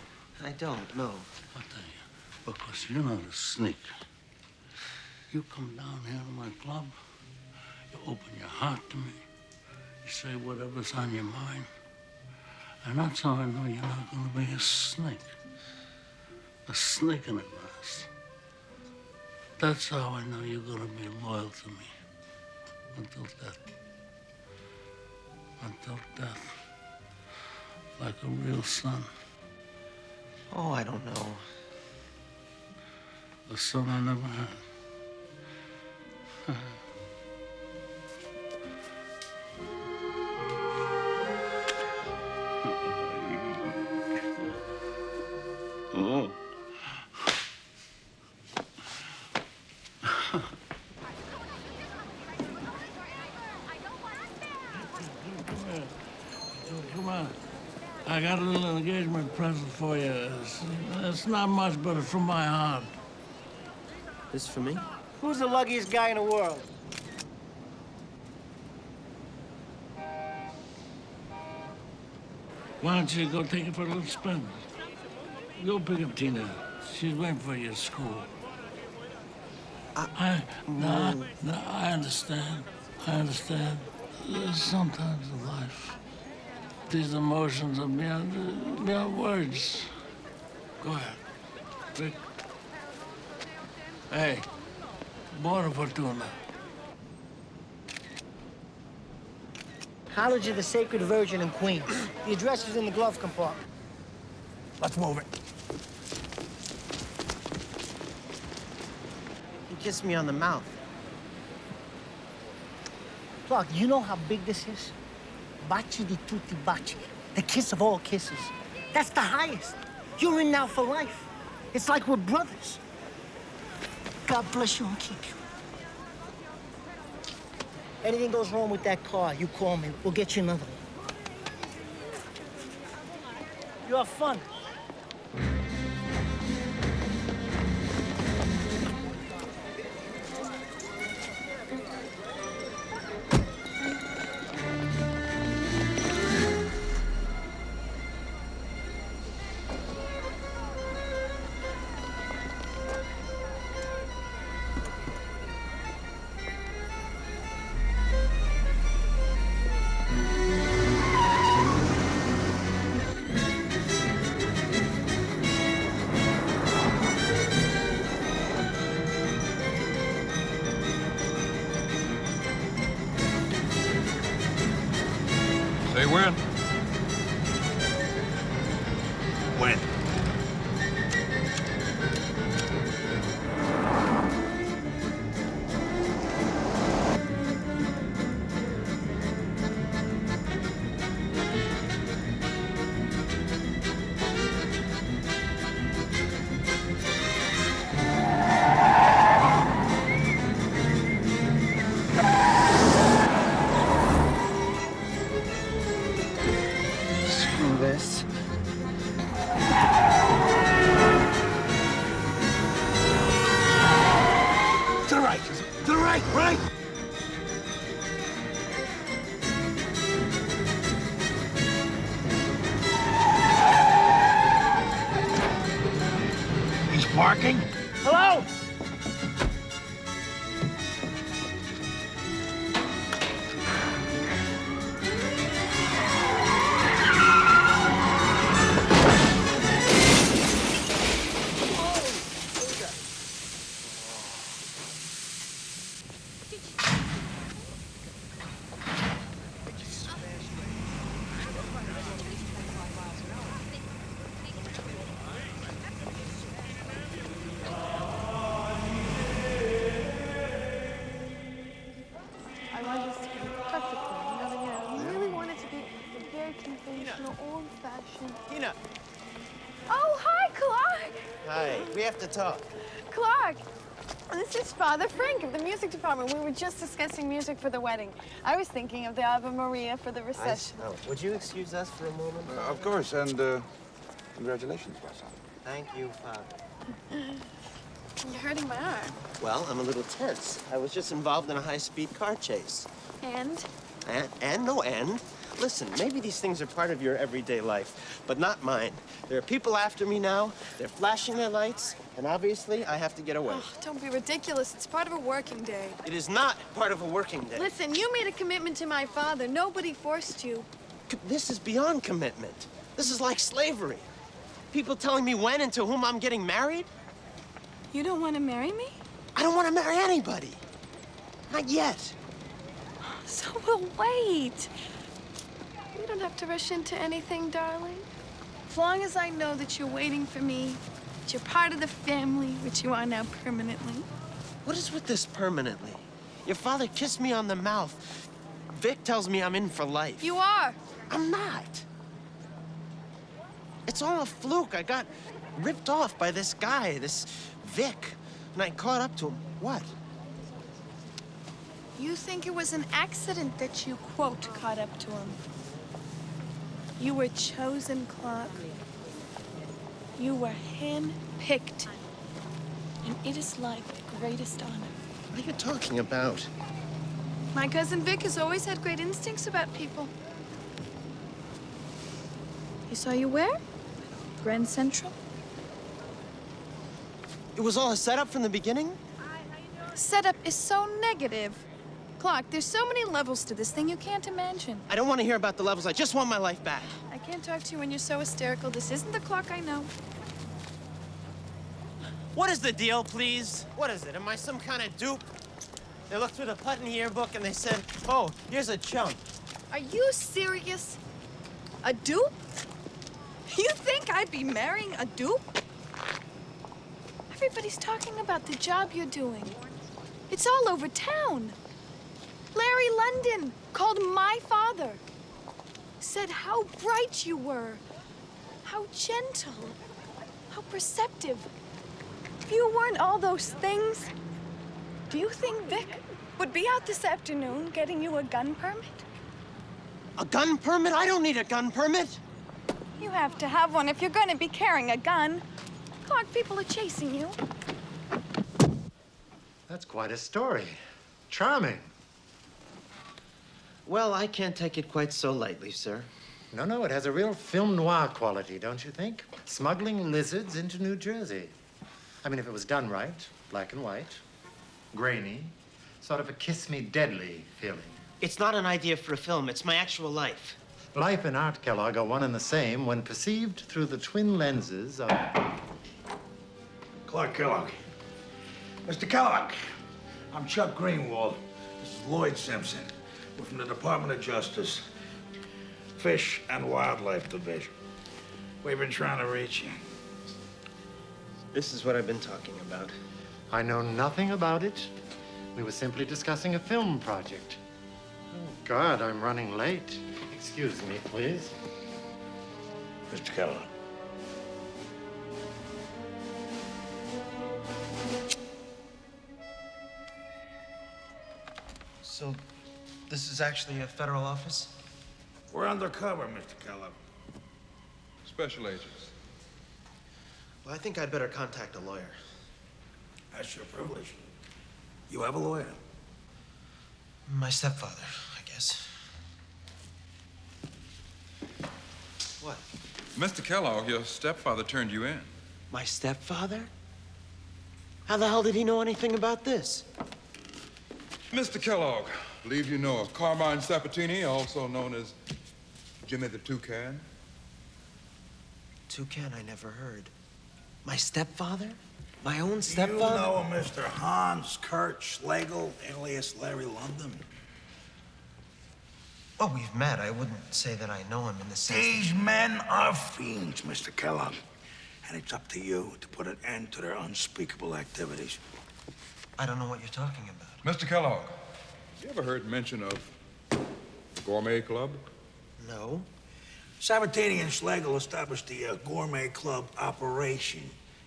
I don't, no. I'll tell you. Because you're not a sneak. You come down here to my club, you open your heart to me, you say whatever's on your mind, and that's how I know you're not going to be a snake. A snake in the grass. That's how I know you're going to be loyal to me. Until death. Until death. Like a real son. Oh, I don't know. The son I never had. Oh. Come on. I got a little engagement present for you. It's not much, but it's from my heart. This for me? Who's the luckiest guy in the world? Why don't you go take it for a little spin? Go pick up Tina. She's waiting for you at school. I understand. I understand. Sometimes in life, these emotions are beyond words. Go ahead. Rick. Hey, buona fortuna. College of the Sacred Virgin in Queens. The address is in the glove compartment. Let's move it. You kissed me on the mouth. Clark, you know how big this is? Baci di tutti baci. The kiss of all kisses. That's the highest. You're in now for life. It's like we're brothers. God bless you and keep you. Anything goes wrong with that car, you call me. We'll get you another one. You have fun. They win. When? Screw this. To the right. To the right, right? He's parking. Hello? I want this to be practical. I really want it to be very conventional, old-fashioned. Tina. Oh, hi, Clark. Hi. We have to talk. Clark, this is Father Frank of the music department. We were just discussing music for the wedding. I was thinking of the Ave Maria for the reception. Would you excuse us for a moment? Of course, and congratulations, my son. Thank you, Father. You're hurting my arm. Well, I'm a little tense. I was just involved in a high-speed car chase. And? And no end. Listen, maybe these things are part of your everyday life, but not mine. There are people after me now. They're flashing their lights, and obviously, I have to get away. Oh, don't be ridiculous. It's part of a working day. It is not part of a working day. Listen, you made a commitment to my father. Nobody forced you. This is beyond commitment. This is like slavery. People telling me when and to whom I'm getting married? You don't want to marry me? I don't want to marry anybody. Not yet. So we'll wait. We don't have to rush into anything, darling. As long as I know that you're waiting for me, that you're part of the family, which you are now permanently. What is with this permanently? Your father kissed me on the mouth. Vic tells me I'm in for life. You are. I'm not. It's all a fluke. I got ripped off by this guy, this Vic, and I caught up to him. What? You think it was an accident that you, quote, caught up to him. You were chosen, Clark. You were hand-picked. And it is like the greatest honor. What are you talking about? My cousin Vic has always had great instincts about people. You saw you where? Grand Central? It was all a setup from the beginning? Setup is so negative. Clark, there's so many levels to this thing you can't imagine. I don't want to hear about the levels. I just want my life back. I can't talk to you when you're so hysterical. This isn't the Clark I know. What is the deal, please? What is it? Am I some kind of dupe? They looked through the Putney yearbook and they said, oh, here's a chump. Are you serious? A dupe? You think I'd be marrying a dupe? Everybody's talking about the job you're doing. It's all over town. Larry London called my father. Said how bright you were. How gentle. How perceptive. If you weren't all those things, do you think Vic would be out this afternoon getting you a gun permit? A gun permit? I don't need a gun permit. You have to have one if you're going to be carrying a gun. Clark, people are chasing you. That's quite a story. Charming. Well, I can't take it quite so lightly, sir. No, it has a real film noir quality, don't you think? Smuggling lizards into New Jersey. I mean, if it was done right, black and white, grainy, sort of a kiss me deadly feeling. It's not an idea for a film. It's my actual life. Life and art, Kellogg, are one and the same when perceived through the twin lenses of... Clark Kellogg. Mr. Kellogg, I'm Chuck Greenwald. This is Lloyd Simpson. We're from the Department of Justice. Fish and Wildlife Division. We've been trying to reach you. This is what I've been talking about. I know nothing about it. We were simply discussing a film project. Oh, God, I'm running late. Excuse me, please. Mr. Keller. So, this is actually a federal office? We're undercover, Mr. Keller. Special agents. Well, I think I'd better contact a lawyer. That's your privilege. You have a lawyer? My stepfather, I guess. What? Mr. Kellogg, your stepfather turned you in. My stepfather? How the hell did he know anything about this? Mr. Kellogg, believe you know of Carmine Sabatini, also known as Jimmy the Toucan? Toucan, I never heard. My stepfather? My own stepfather? You know Mr. Hans Kurt Schlegel, alias Larry London? Oh, we've met. I wouldn't say that I know him in the sense These men are fiends, Mr. Kellogg. And it's up to you to put an end to their unspeakable activities. I don't know what you're talking about. Mr. Kellogg, you ever heard mention of the Gourmet Club? No. Sabatini and Schlegel established the Gourmet Club operation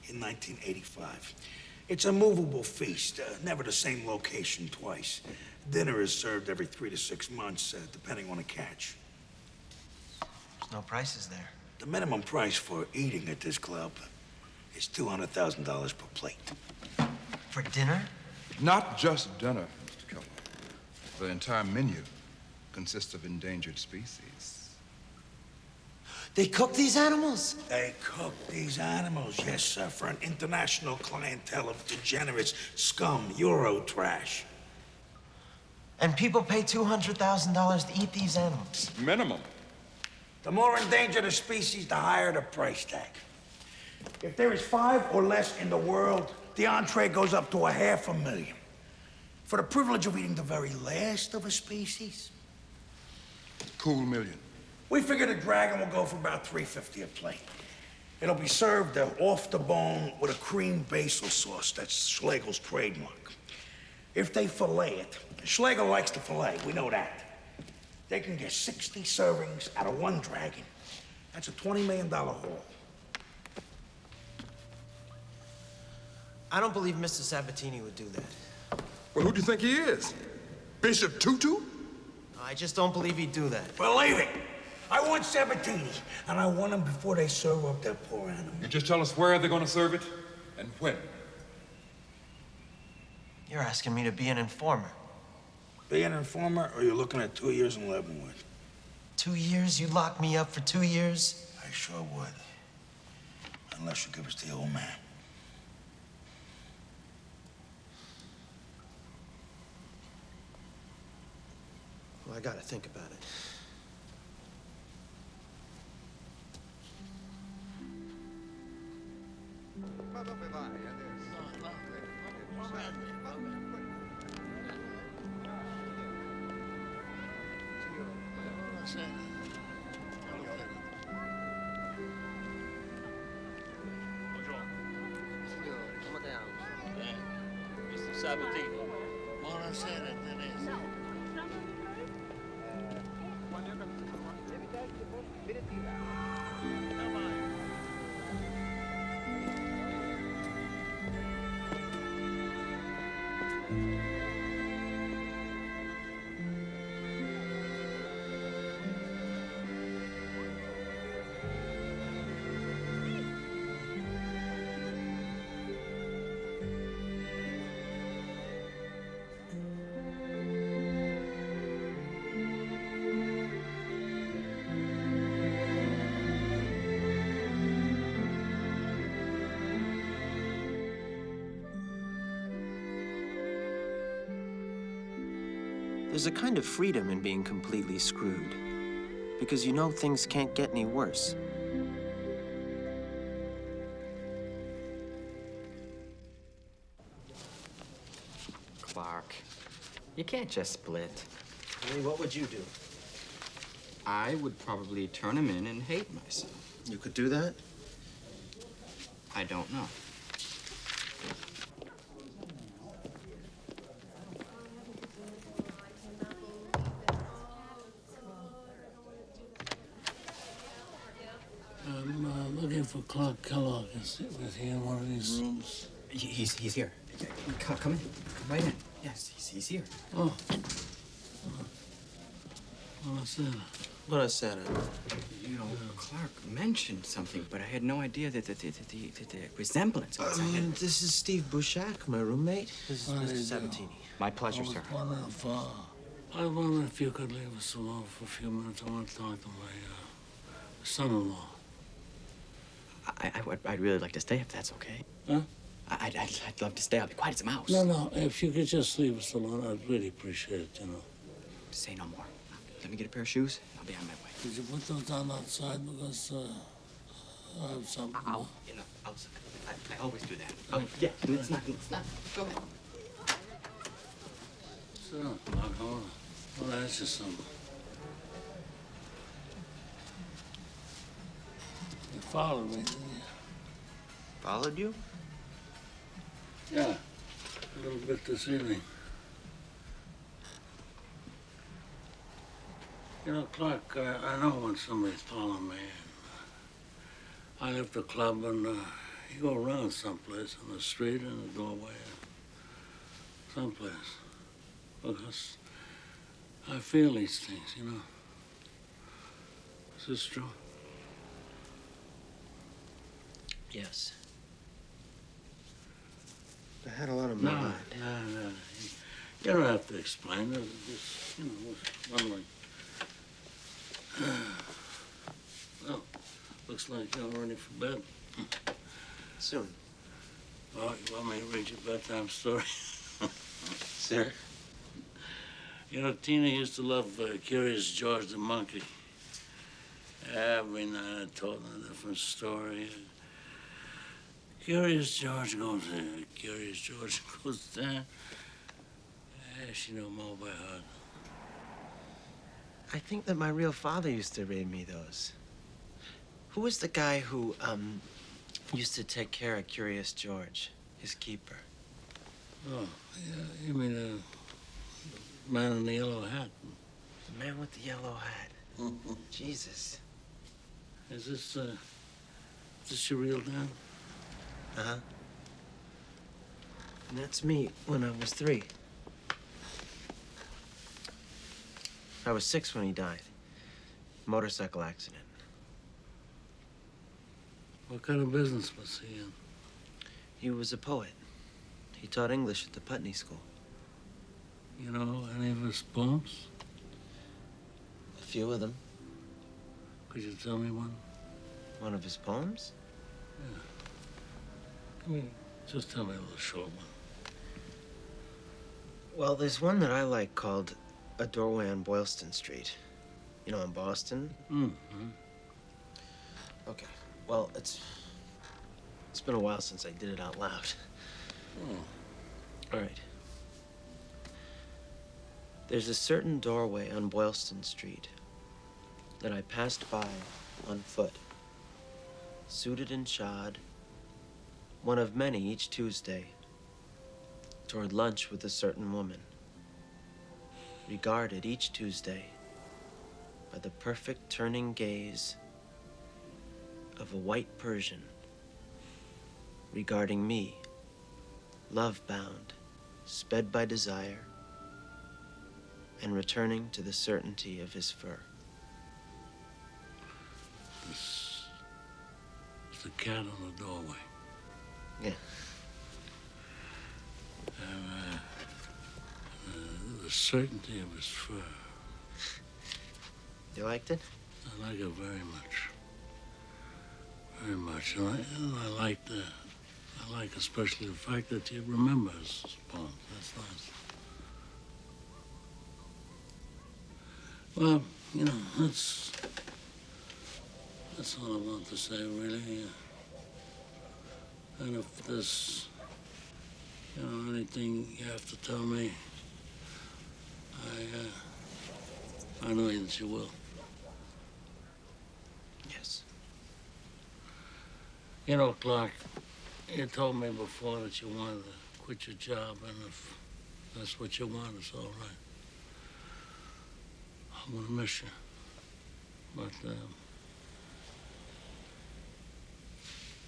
in 1985. It's a movable feast, never the same location twice. Dinner is served every 3 to 6 months, depending on the catch. There's no prices there. The minimum price for eating at this club is $200,000 per plate. For dinner? Not just dinner, Mr. Kellogg. The entire menu consists of endangered species. They cook these animals? They cook these animals, yes, sir, for an international clientele of degenerates, scum, Euro trash. And people pay $200,000 to eat these animals? Minimum. The more endangered a species, the higher the price tag. If there is 5 or less in the world, the entree goes up to $500,000. For the privilege of eating the very last of a species. Cool million. We figure the dragon will go for about $350 a plate. It'll be served off the bone with a cream basil sauce. That's Schlegel's trademark. If they fillet it, Schlegel likes to fillet, we know that. They can get 60 servings out of one dragon. That's a $20 million haul. I don't believe Mr. Sabatini would do that. Well, who do you think he is? Bishop Tutu? I just don't believe he'd do that. Believe it. I want Sabatini, and I want him before they serve up that poor animal. You just tell us where they're going to serve it and when. You're asking me to be an informer. Be an informer, or you're looking at 2 years in Leavenworth? 2 years? You'd lock me up for 2 years? I sure would. Unless you give us the old man. Well, I gotta think about it. Mr. Sabatini. Buonasera, Teresa. There's a kind of freedom in being completely screwed, because you know things can't get any worse. Clark, you can't just split. Lee, what would you do? I would probably turn him in and hate myself. You could do that? I don't know. I'm looking for Clark Kellogg. Is he in one of these rooms? He's here. Come in. Come right in. Yes, he's here. Oh. Buonasera. Buonasera. You know, Clark mentioned something, but I had no idea that the resemblance. This is Steve Bouchak, my roommate. This is Mr. Sabatini. My pleasure, sir. I wonder if you could leave us alone for a few minutes. I want to talk to my son-in-law. I'd really like to stay if that's okay. Huh? I'd love to stay. I'll be quiet as a mouse. No. If you could just leave us alone, I'd really appreciate it, you know. Say no more. Let me get a pair of shoes. I'll be on my way. Could you put those on outside because I have something? I always do that. Oh, yeah, it's not. Go ahead. So, I want to ask you something. You followed me, didn't you? Followed you? Yeah, a little bit this evening. You know, Clark, I know when somebody's following me. I left the club and you go around someplace on the street, in the doorway, someplace. Because I feel these things, you know. Is this true? Yes. I had a lot of No. mind. You don't have to explain it. Just, you know, wondering. Well, looks like you're ready for bed. Soon. Oh, you want me to read you a bedtime story? Sir? You know, Tina used to love Curious George the monkey. Every night I told her a different story. Curious George goes here, Curious George goes there. She knew more by heart. I think that my real father used to read me those. Who was the guy who, used to take care of Curious George, his keeper? Oh, yeah, you mean the man in the yellow hat? The man with the yellow hat. Jesus. Is this your real dad? Uh-huh. And that's me when I was 3. I was 6 when he died. Motorcycle accident. What kind of business was he in? He was a poet. He taught English at the Putney School. You know any of his poems? A few of them. Could you tell me one? One of his poems? Yeah. I mean, just tell me a little short one. Well, there's one that I like called A Doorway on Boylston Street. You know, in Boston. Mm-hmm. Okay. Well, it's been a while since I did it out loud. Oh. All right. There's a certain doorway on Boylston Street that I passed by on foot, suited and shod, one of many each Tuesday, toward lunch with a certain woman, regarded each Tuesday by the perfect turning gaze of a white Persian, regarding me, love-bound, sped by desire, and returning to the certainty of his fur. It's the cat on the doorway. Yeah. And the certainty of his fur. You liked it? I like it very much. Very much. And I like especially the fact that he remembers his poems. That's nice. Well, you know, that's all I want to say, really. And if there's, you know, anything you have to tell me, I know that you will. You know, Clark, you told me before that you wanted to quit your job, and if that's what you want, it's all right. I'm gonna miss you. But,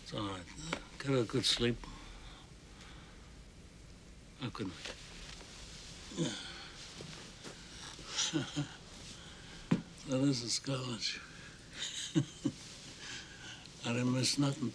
it's all right. Get a good sleep. I couldn't. That is a college. I didn't miss nothing.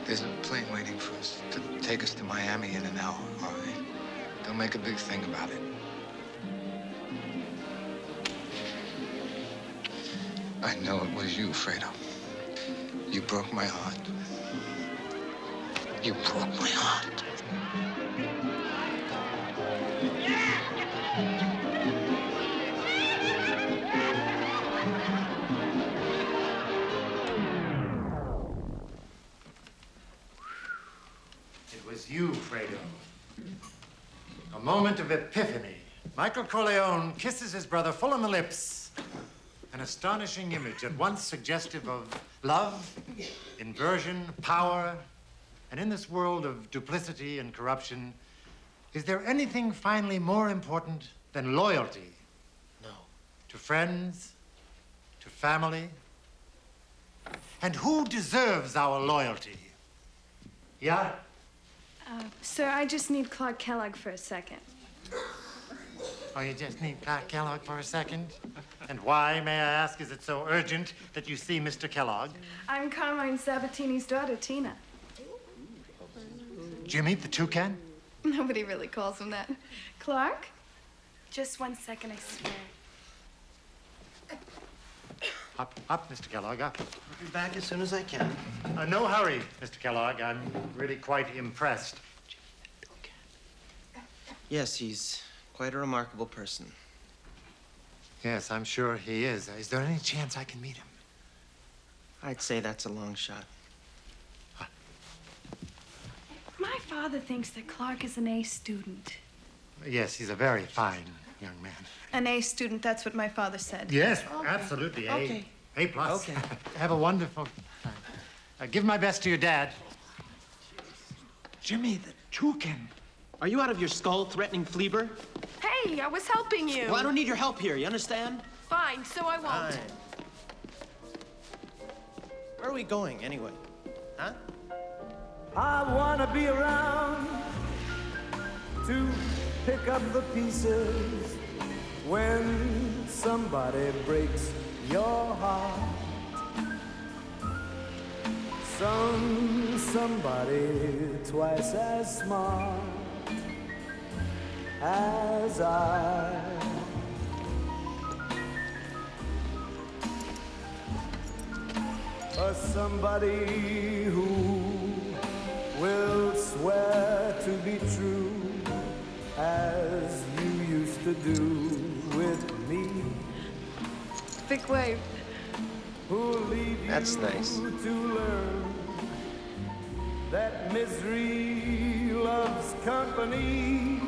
There's a plane waiting for us to take us to Miami in an hour, all right? Don't make a big thing about it. I know it was you, Fredo. You broke my heart. You broke my heart. It was you, Fredo. A moment of epiphany. Michael Corleone kisses his brother full on the lips. An astonishing image, at once suggestive of love, inversion, power. And in this world of duplicity and corruption, is there anything finally more important than loyalty? No. To friends, to family? And who deserves our loyalty? Yeah? Sir, I just need Clark Kellogg for a second. Oh, you just need Clark Kellogg for a second? And why, may I ask, is it so urgent that you see Mr. Kellogg? I'm Carmine Sabatini's daughter, Tina. Jimmy, the toucan? Nobody really calls him that. Clark? Just 1 second, I swear. Up, Mr. Kellogg, up. I'll be back as soon as I can. No hurry, Mr. Kellogg. I'm really quite impressed. Yes, he's quite a remarkable person. Yes, I'm sure he is. Is there any chance I can meet him? I'd say that's a long shot. My father thinks that Clark is an A student. Yes, he's a very fine young man. An A student, that's what my father said. Yes, Okay. absolutely. A. Okay. A plus. Okay. Have a wonderful time. Give my best to your dad. Jimmy, the toucan. Are you out of your skull threatening Fleeber? Hey, I was helping you. Well, I don't need your help here, you understand? Fine, so I won't. Fine. Where are we going, anyway? Huh? I wanna be around to pick up the pieces when somebody breaks your heart. Somebody twice as smart as I. Somebody who will swear to be true as you used to do with me. Big wave. Who'll leave That's you nice. to learn that misery loves company.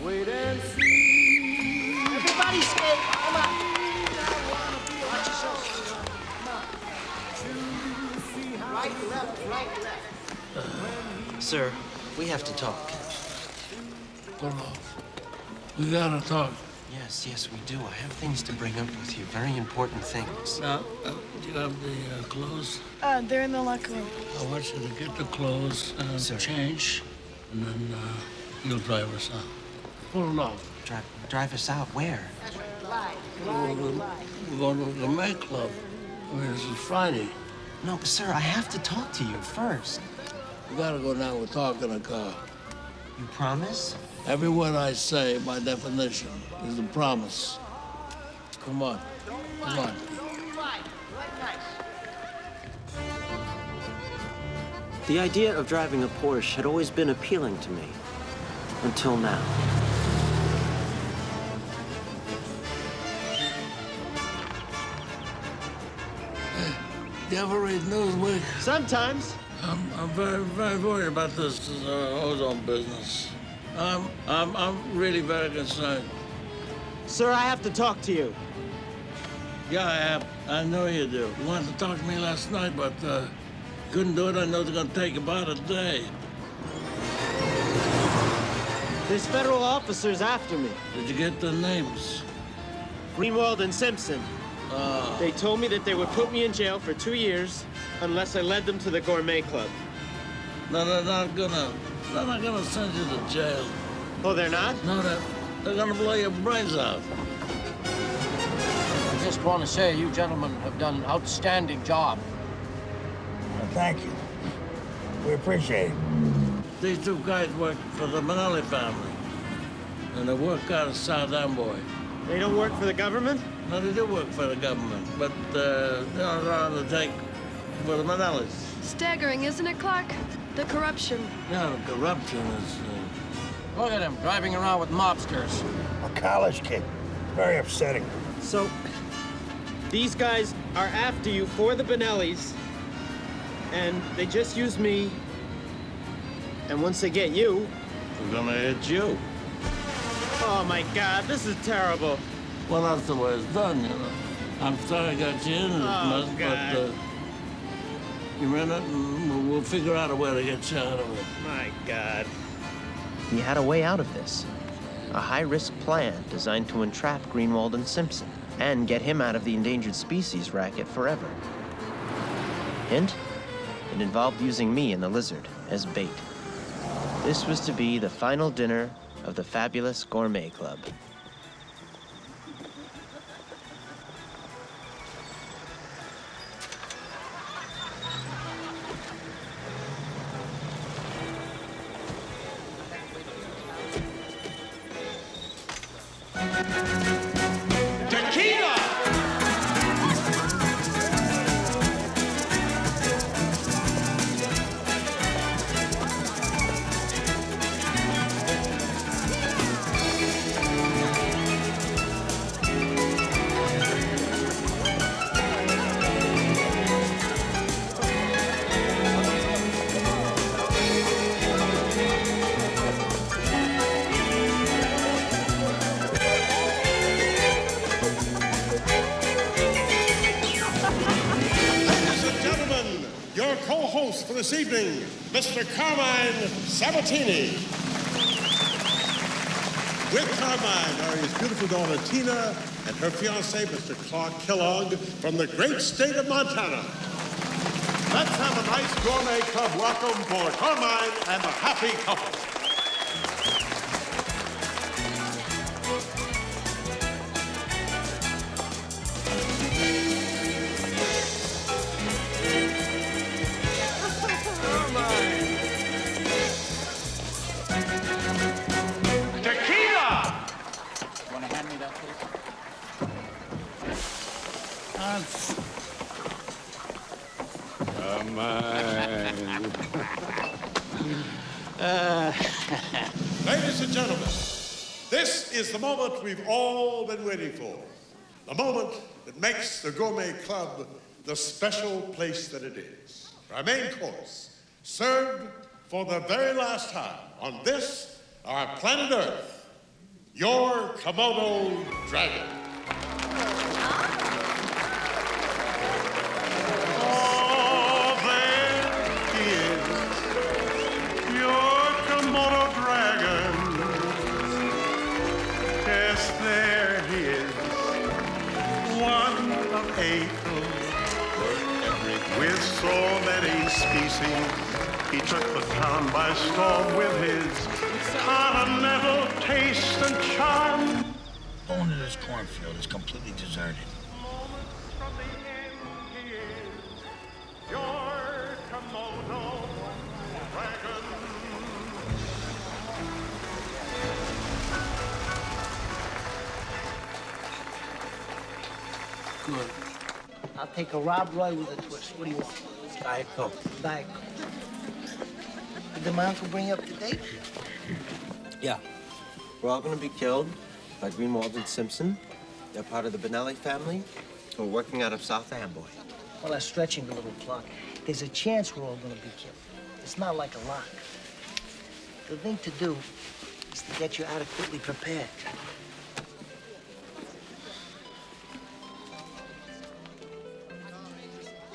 Wait and see. Everybody skate. Come on. Watch yourself. Right, left, right, left. Sir, we have to talk. Hold on. We gotta talk. Yes, we do. I have things to bring up with you. Very important things. Now, do you have the clothes? They're in the locker room. I want you to get the clothes and change, and then you'll drive us out. Pull it off. Drive us out? Where? We're going to the May Club. I mean, this is Friday. No, sir, I have to talk to you first. We gotta go down. We'll talk in the car. You promise? Every word I say, by definition, is a promise. Come on. Come on. The idea of driving a Porsche had always been appealing to me. Until now. You ever read Newsweek? Sometimes. I'm very worried about this ozone business. I'm really very concerned. Sir, I have to talk to you. Yeah, I know you do. You wanted to talk to me last night, but couldn't do it. I know it's gonna take about a day. There's federal officers after me. Did you get the names? Greenwald and Simpson. They told me that they would put me in jail for 2 years unless I led them to the gourmet club. No, they're not gonna send you to jail. Oh, they're not? No, they're gonna blow your brains out. I just want to say you gentlemen have done an outstanding job. Well, thank you. We appreciate it. These two guys work for the Manelli family, and they work out of South Amboy. They don't work for the government? No, they do work for the government, but they're on the take for the Manellis. Staggering, isn't it, Clark? The corruption. Yeah, the corruption is... Look at him, driving around with mobsters. A college kid. Very upsetting. So, these guys are after you for the Benellis, and they just use me. And once they get you... They're gonna hit you. Oh, my God, this is terrible. Well, that's the way it's done, you know. I'm sorry I got you in this mess, but you're in it, and we'll figure out a way to get you out of it. My God. He had a way out of this. A high-risk plan designed to entrap Greenwald and Simpson and get him out of the endangered species racket forever. Hint? It involved using me and the lizard as bait. This was to be the final dinner of the fabulous Gourmet Club. Co-host for this evening, Mr. Carmine Sabatini. With Carmine are his beautiful daughter Tina and her fiancé, Mr. Clark Kellogg, from the great state of Montana. Let's have a nice gourmet club welcome for Carmine and the happy couple. Ladies and gentlemen, this is the moment we've all been waiting for. The moment that makes the Gourmet Club the special place that it is. Our main course, served for the very last time on this, our planet Earth, your Komodo dragon. With so many species, he took the town by storm with his continental taste and charm. Owning this cornfield is completely deserted. Good. I'll take a Rob Roy with a twist. What do you want? Diet Coke. Diet Coke. Did my uncle bring you up to date? Yeah. We're all gonna be killed by Greenwald and Simpson. They're part of the Benelli family. We're working out of South Amboy. Well, that's stretching a little, Clark. There's a chance we're all gonna be killed. It's not like a lock. The thing to do is to get you adequately prepared.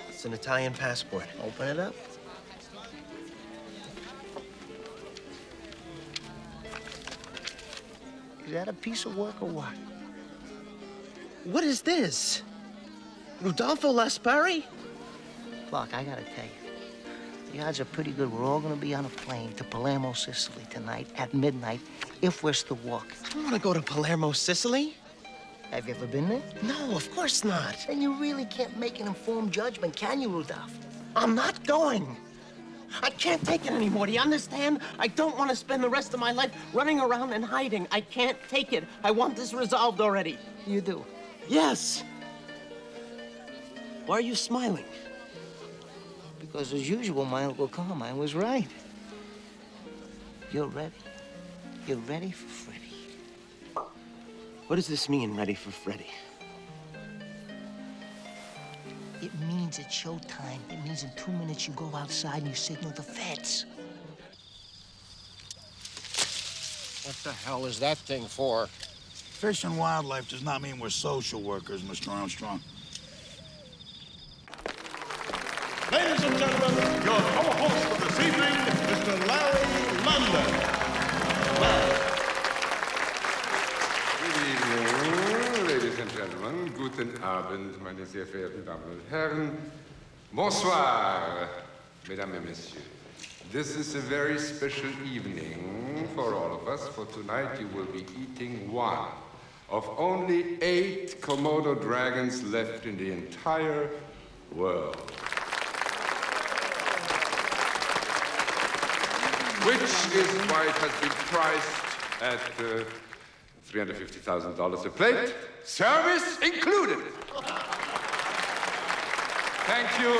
It's an Italian passport. Open it up. Is that a piece of work or what? What is this? Rudolfo Laspari? Clark, I gotta tell you, the odds are pretty good we're all gonna be on a plane to Palermo, Sicily tonight at midnight if we're still walking. I don't wanna go to Palermo, Sicily. Have you ever been there? No, of course not. Then you really can't make an informed judgment, can you, Rudolph? I'm not going. I can't take it anymore, do you understand? I don't want to spend the rest of my life running around and hiding. I can't take it. I want this resolved already. You do? Yes. Why are you smiling? Because as usual, my Uncle Carmine was right. You're ready. You're ready for Freddie. What does this mean, ready for Freddie? It means it's showtime. It means in 2 minutes you go outside and you signal the feds. What the hell is that thing for? Fish and wildlife does not mean we're social workers, Mr. Armstrong. Ladies and gentlemen, your co-host for this evening, Mr. Larry London. Good evening, ladies and gentlemen. Guten Abend, meine sehr verehrten Damen und Herren. Bonsoir, mesdames et messieurs. This is a very special evening for all of us, for tonight you will be eating one of only 8 Komodo dragons left in the entire world. Which is why it has been priced at $350,000 a plate, service included. Thank you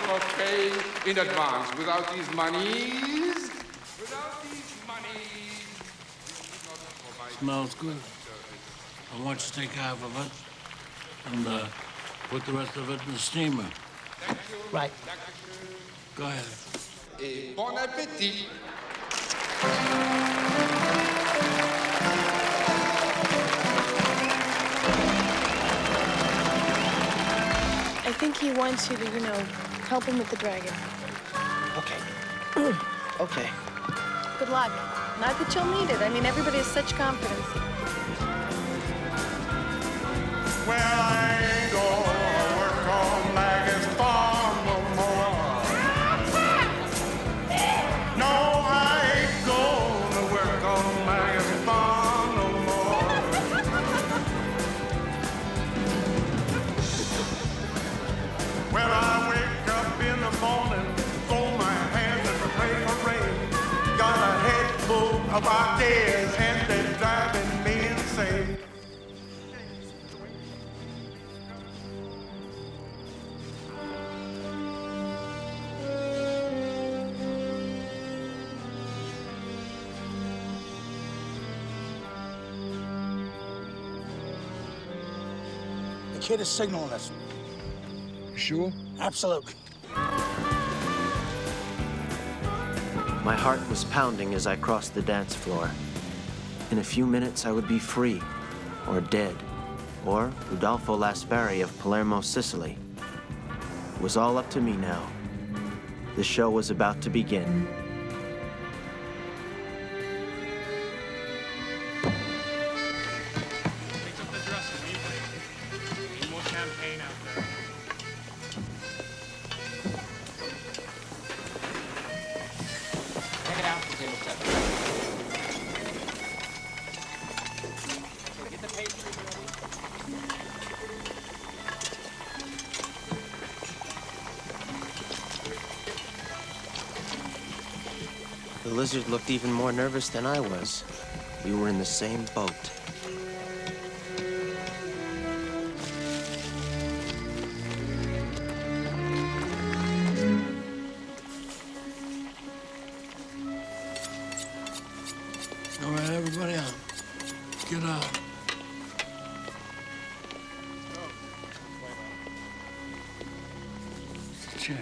for paying in advance. Without these monies, Smells good. I want you to take half of it and put the rest of it in the steamer. Thank you. Right. Go ahead. Et bon appétit. I think he wants you to, help him with the dragon. Okay. Okay. Good luck. Not that you'll need it. I mean, everybody has such confidence. Well, I ain't gonna work on Maggie's farm no more. No, I ain't gonna work on Maggie's farm no more. Well, I wake up in the morning, fold my hands and pray for rain. Got a head full of ideas and they're driving me insane. The kid is signaling us. Sure? Absolutely. My heart was pounding as I crossed the dance floor. In a few minutes, I would be free, or dead, or Rudolfo Laspari of Palermo, Sicily. It was all up to me now. The show was about to begin. The lizard looked even more nervous than I was. We were in the same boat. check.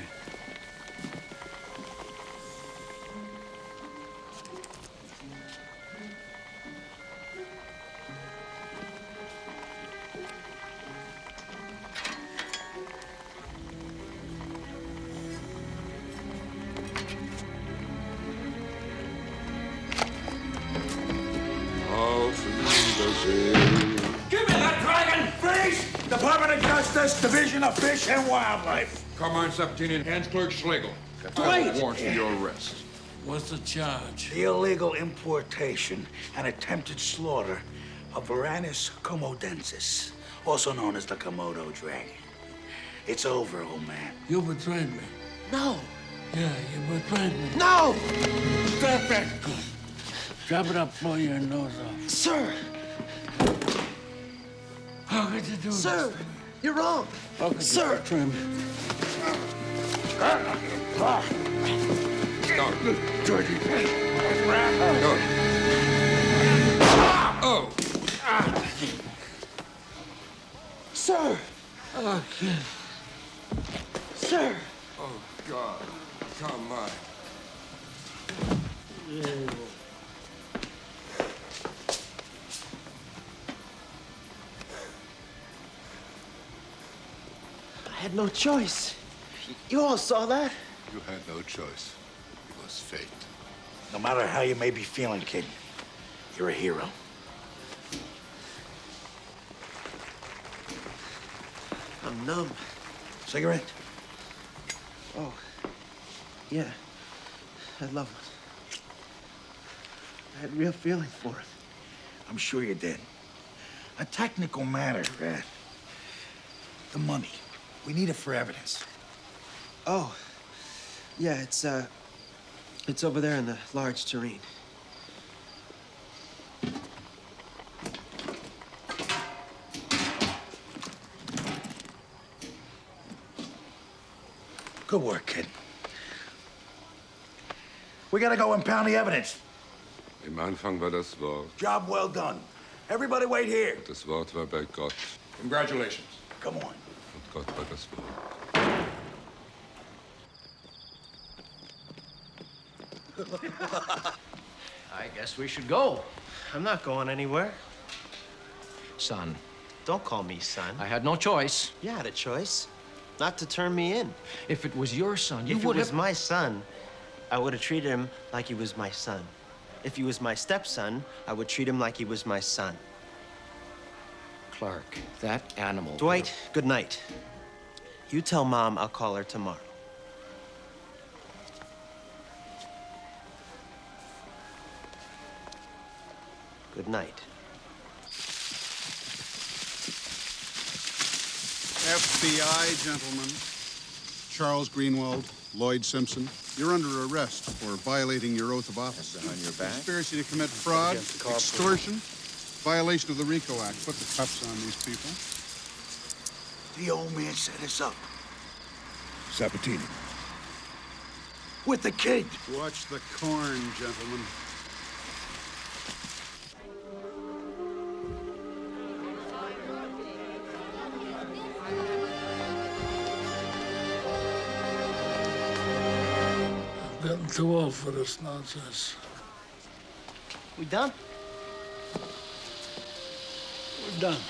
Give me that dragon! Freeze! Department of Justice, Division of Fish and Wildlife. Carmine Sabatini, Hands Clerk Schlegel. Wait! Warrants for your arrest. What's the charge? The illegal importation and attempted slaughter of Varanus comodensis, also known as the Komodo dragon. It's over, old man. You betrayed me. No. Yeah, you betrayed me. No! Drop that gun. Drop it up, blow your nose off. Sir! How could you do Sir, this? you're wrong. How could Sir! you betray me? Stop. Georgie. Go. Oh! Sir! Oh, kid. Sir! Oh, God. Come on. I had no choice. You all saw that. You had no choice. It was fate. No matter how you may be feeling, kid, you're a hero. I'm numb. Cigarette? Oh, yeah. I love him. I had real feeling for him. I'm sure you did. A technical matter, Rat. The money. We need it for evidence. Oh, yeah, it's over there in the large tureen. Good work, kid. We gotta go impound the evidence. Im Anfang war das Wort. Job well done. Everybody wait here. Das Wort war bei Gott. Congratulations. Come on. Und Gott war das Wort. I guess we should go. I'm not going anywhere. Son, Don't call me son. I had no choice. You had a choice. Not to turn me in. If it was your son, you If it would was have... my son, I would have treated him like he was my son. If he was my stepson, I would treat him like he was my son. Clark, that animal... Dwight, good night. You tell Mom I'll call her tomorrow. Good night. FBI, gentlemen. Charles Greenwald, Lloyd Simpson. You're under arrest for violating your oath of office. On your back? Conspiracy to commit fraud, extortion, violation of the RICO Act. Put the cuffs on these people. The old man set us up. Sabatini. With the kid. Watch the corn, gentlemen. I'm getting too old for this nonsense. We done? We're done.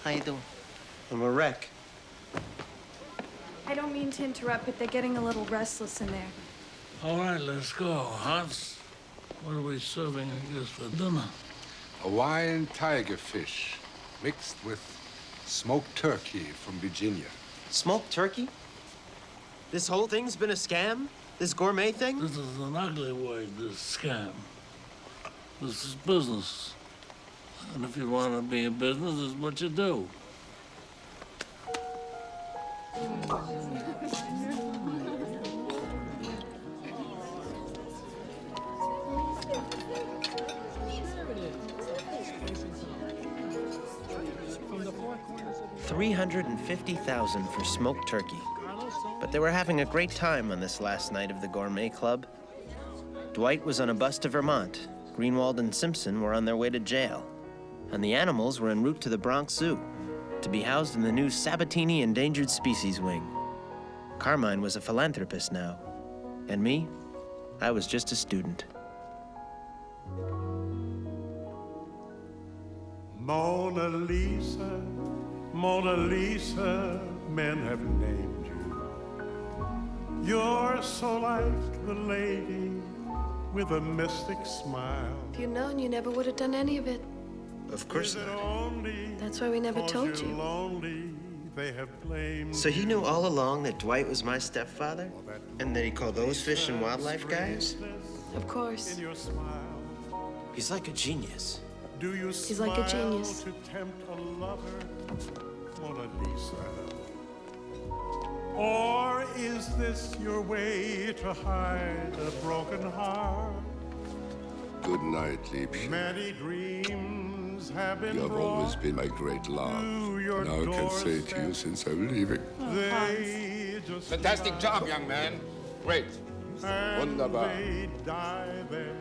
How you doing? I'm a wreck. I don't mean to interrupt, but they're getting a little restless in there. All right, let's go. Hans, what are we serving, I guess, for dinner? Hawaiian tiger fish mixed with smoked turkey from Virginia. Smoked turkey? This whole thing's been a scam? This gourmet thing? This is an ugly word, this scam. This is business. And if you want to be in business, it's what you do. $350,000 for smoked turkey. But they were having a great time on this last night of the Gourmet Club. Dwight was on a bus to Vermont. Greenwald and Simpson were on their way to jail. And the animals were en route to the Bronx Zoo to be housed in the new Sabatini Endangered Species Wing. Carmine was a philanthropist now, and me, I was just a student. Mona Lisa, Mona Lisa, men have named you. You're so like the lady with a mystic smile. If you'd known, you never would have done any of it. Of course not. That's why we never told you. Lonely, they have blamed. So he knew all along that Dwight was my stepfather? And that he called those fish and wildlife guys? Of course. He's like a genius. Do you He's like a genius. To tempt a lover, Mona Lisa? Or is this your way to hide a broken heart? Good night, Liebchen. Many dreams have been You have always been my great love. Now I can say to you since I'm leaving. They just Fantastic job, young man. Great. Wunderbar. they die there.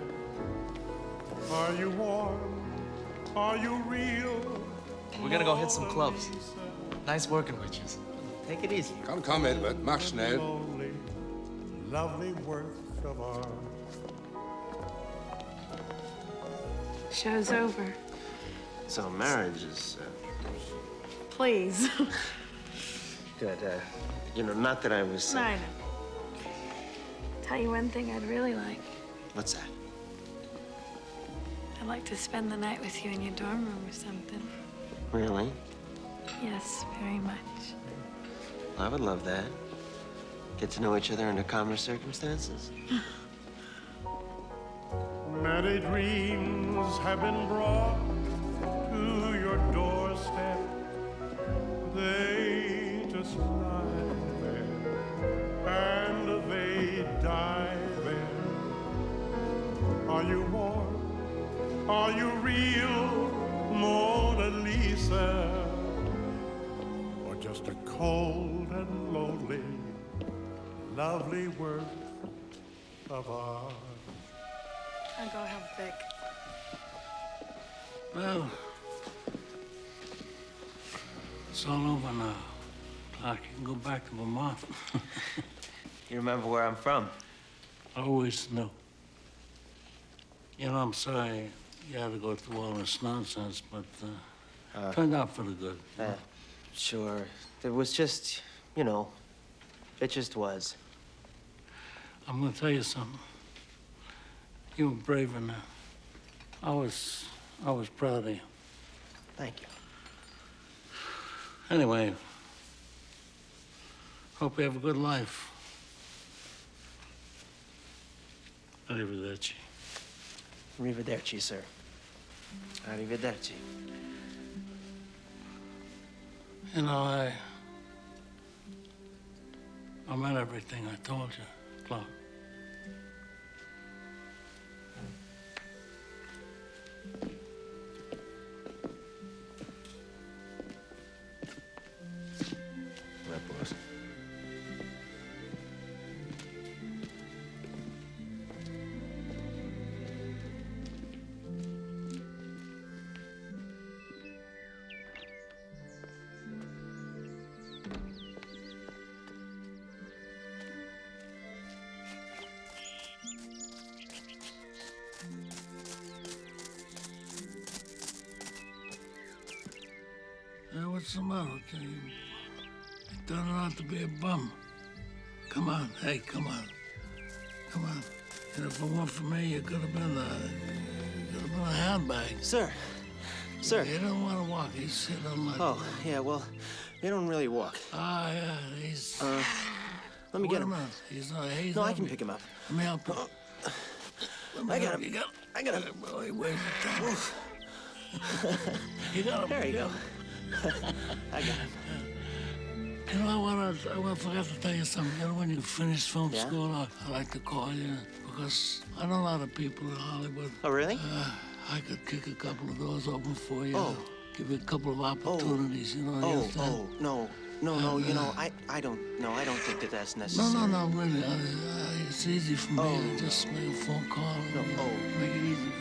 Are you warm? Are you real? We're gonna go hit some clubs. Nice working with you. Take it easy. Komm, Edward, mach schnell. Lonely, lovely work of art. Show's over. So marriage is Please. good. You know, not that I was. No, I know. Tell you one thing I'd really like. What's that? I'd like to spend the night with you in your dorm room or something. Really? Yes, very much. I would love that. Get to know each other under calmer circumstances. Many dreams have been brought to your doorstep. They just lie there and they die there. Are you warm? Are you real, Mona Lisa? Or just a cold and lonely, lovely work of art? I'll go help Vic. Well, it's all over now. Clark, you can go back to Vermont. You remember where I'm from? I always knew. You know, I'm sorry you had to go through all this nonsense, but turned out for the good. Sure. It was just, you know, it just was. I'm gonna tell you something. You were brave in that. I was proud of you. Thank you. Anyway, hope you have a good life. Arrivederci. Arrivederci, sir. Arrivederci. You know, I meant everything I told you, Clark. Right, boss. Hey, what's the matter with you? You turned out to be a bum. Come on, hey, come on. Come on. And if it weren't for me, you could have been a handbag. Sir. Sir. He don't want to walk. He's sitting on my... Oh, yeah, well, they don't really walk. Ah, yeah, he's... Let me get him. He's No, I can pick him up. Let me help you. I got him. You got him. I got him. Boy, where's the time? You got him. There you go. I got him. You know, I forgot to tell you something. You know, when you finish film school, I like to call you because I know a lot of people in Hollywood. Oh, really? I could kick a couple of doors open for you. Oh. Give you a couple of opportunities, you know. you Oh, understand? no, you know, I don't think that's necessary. No, really. It's easy for me to just make a phone call and make it easy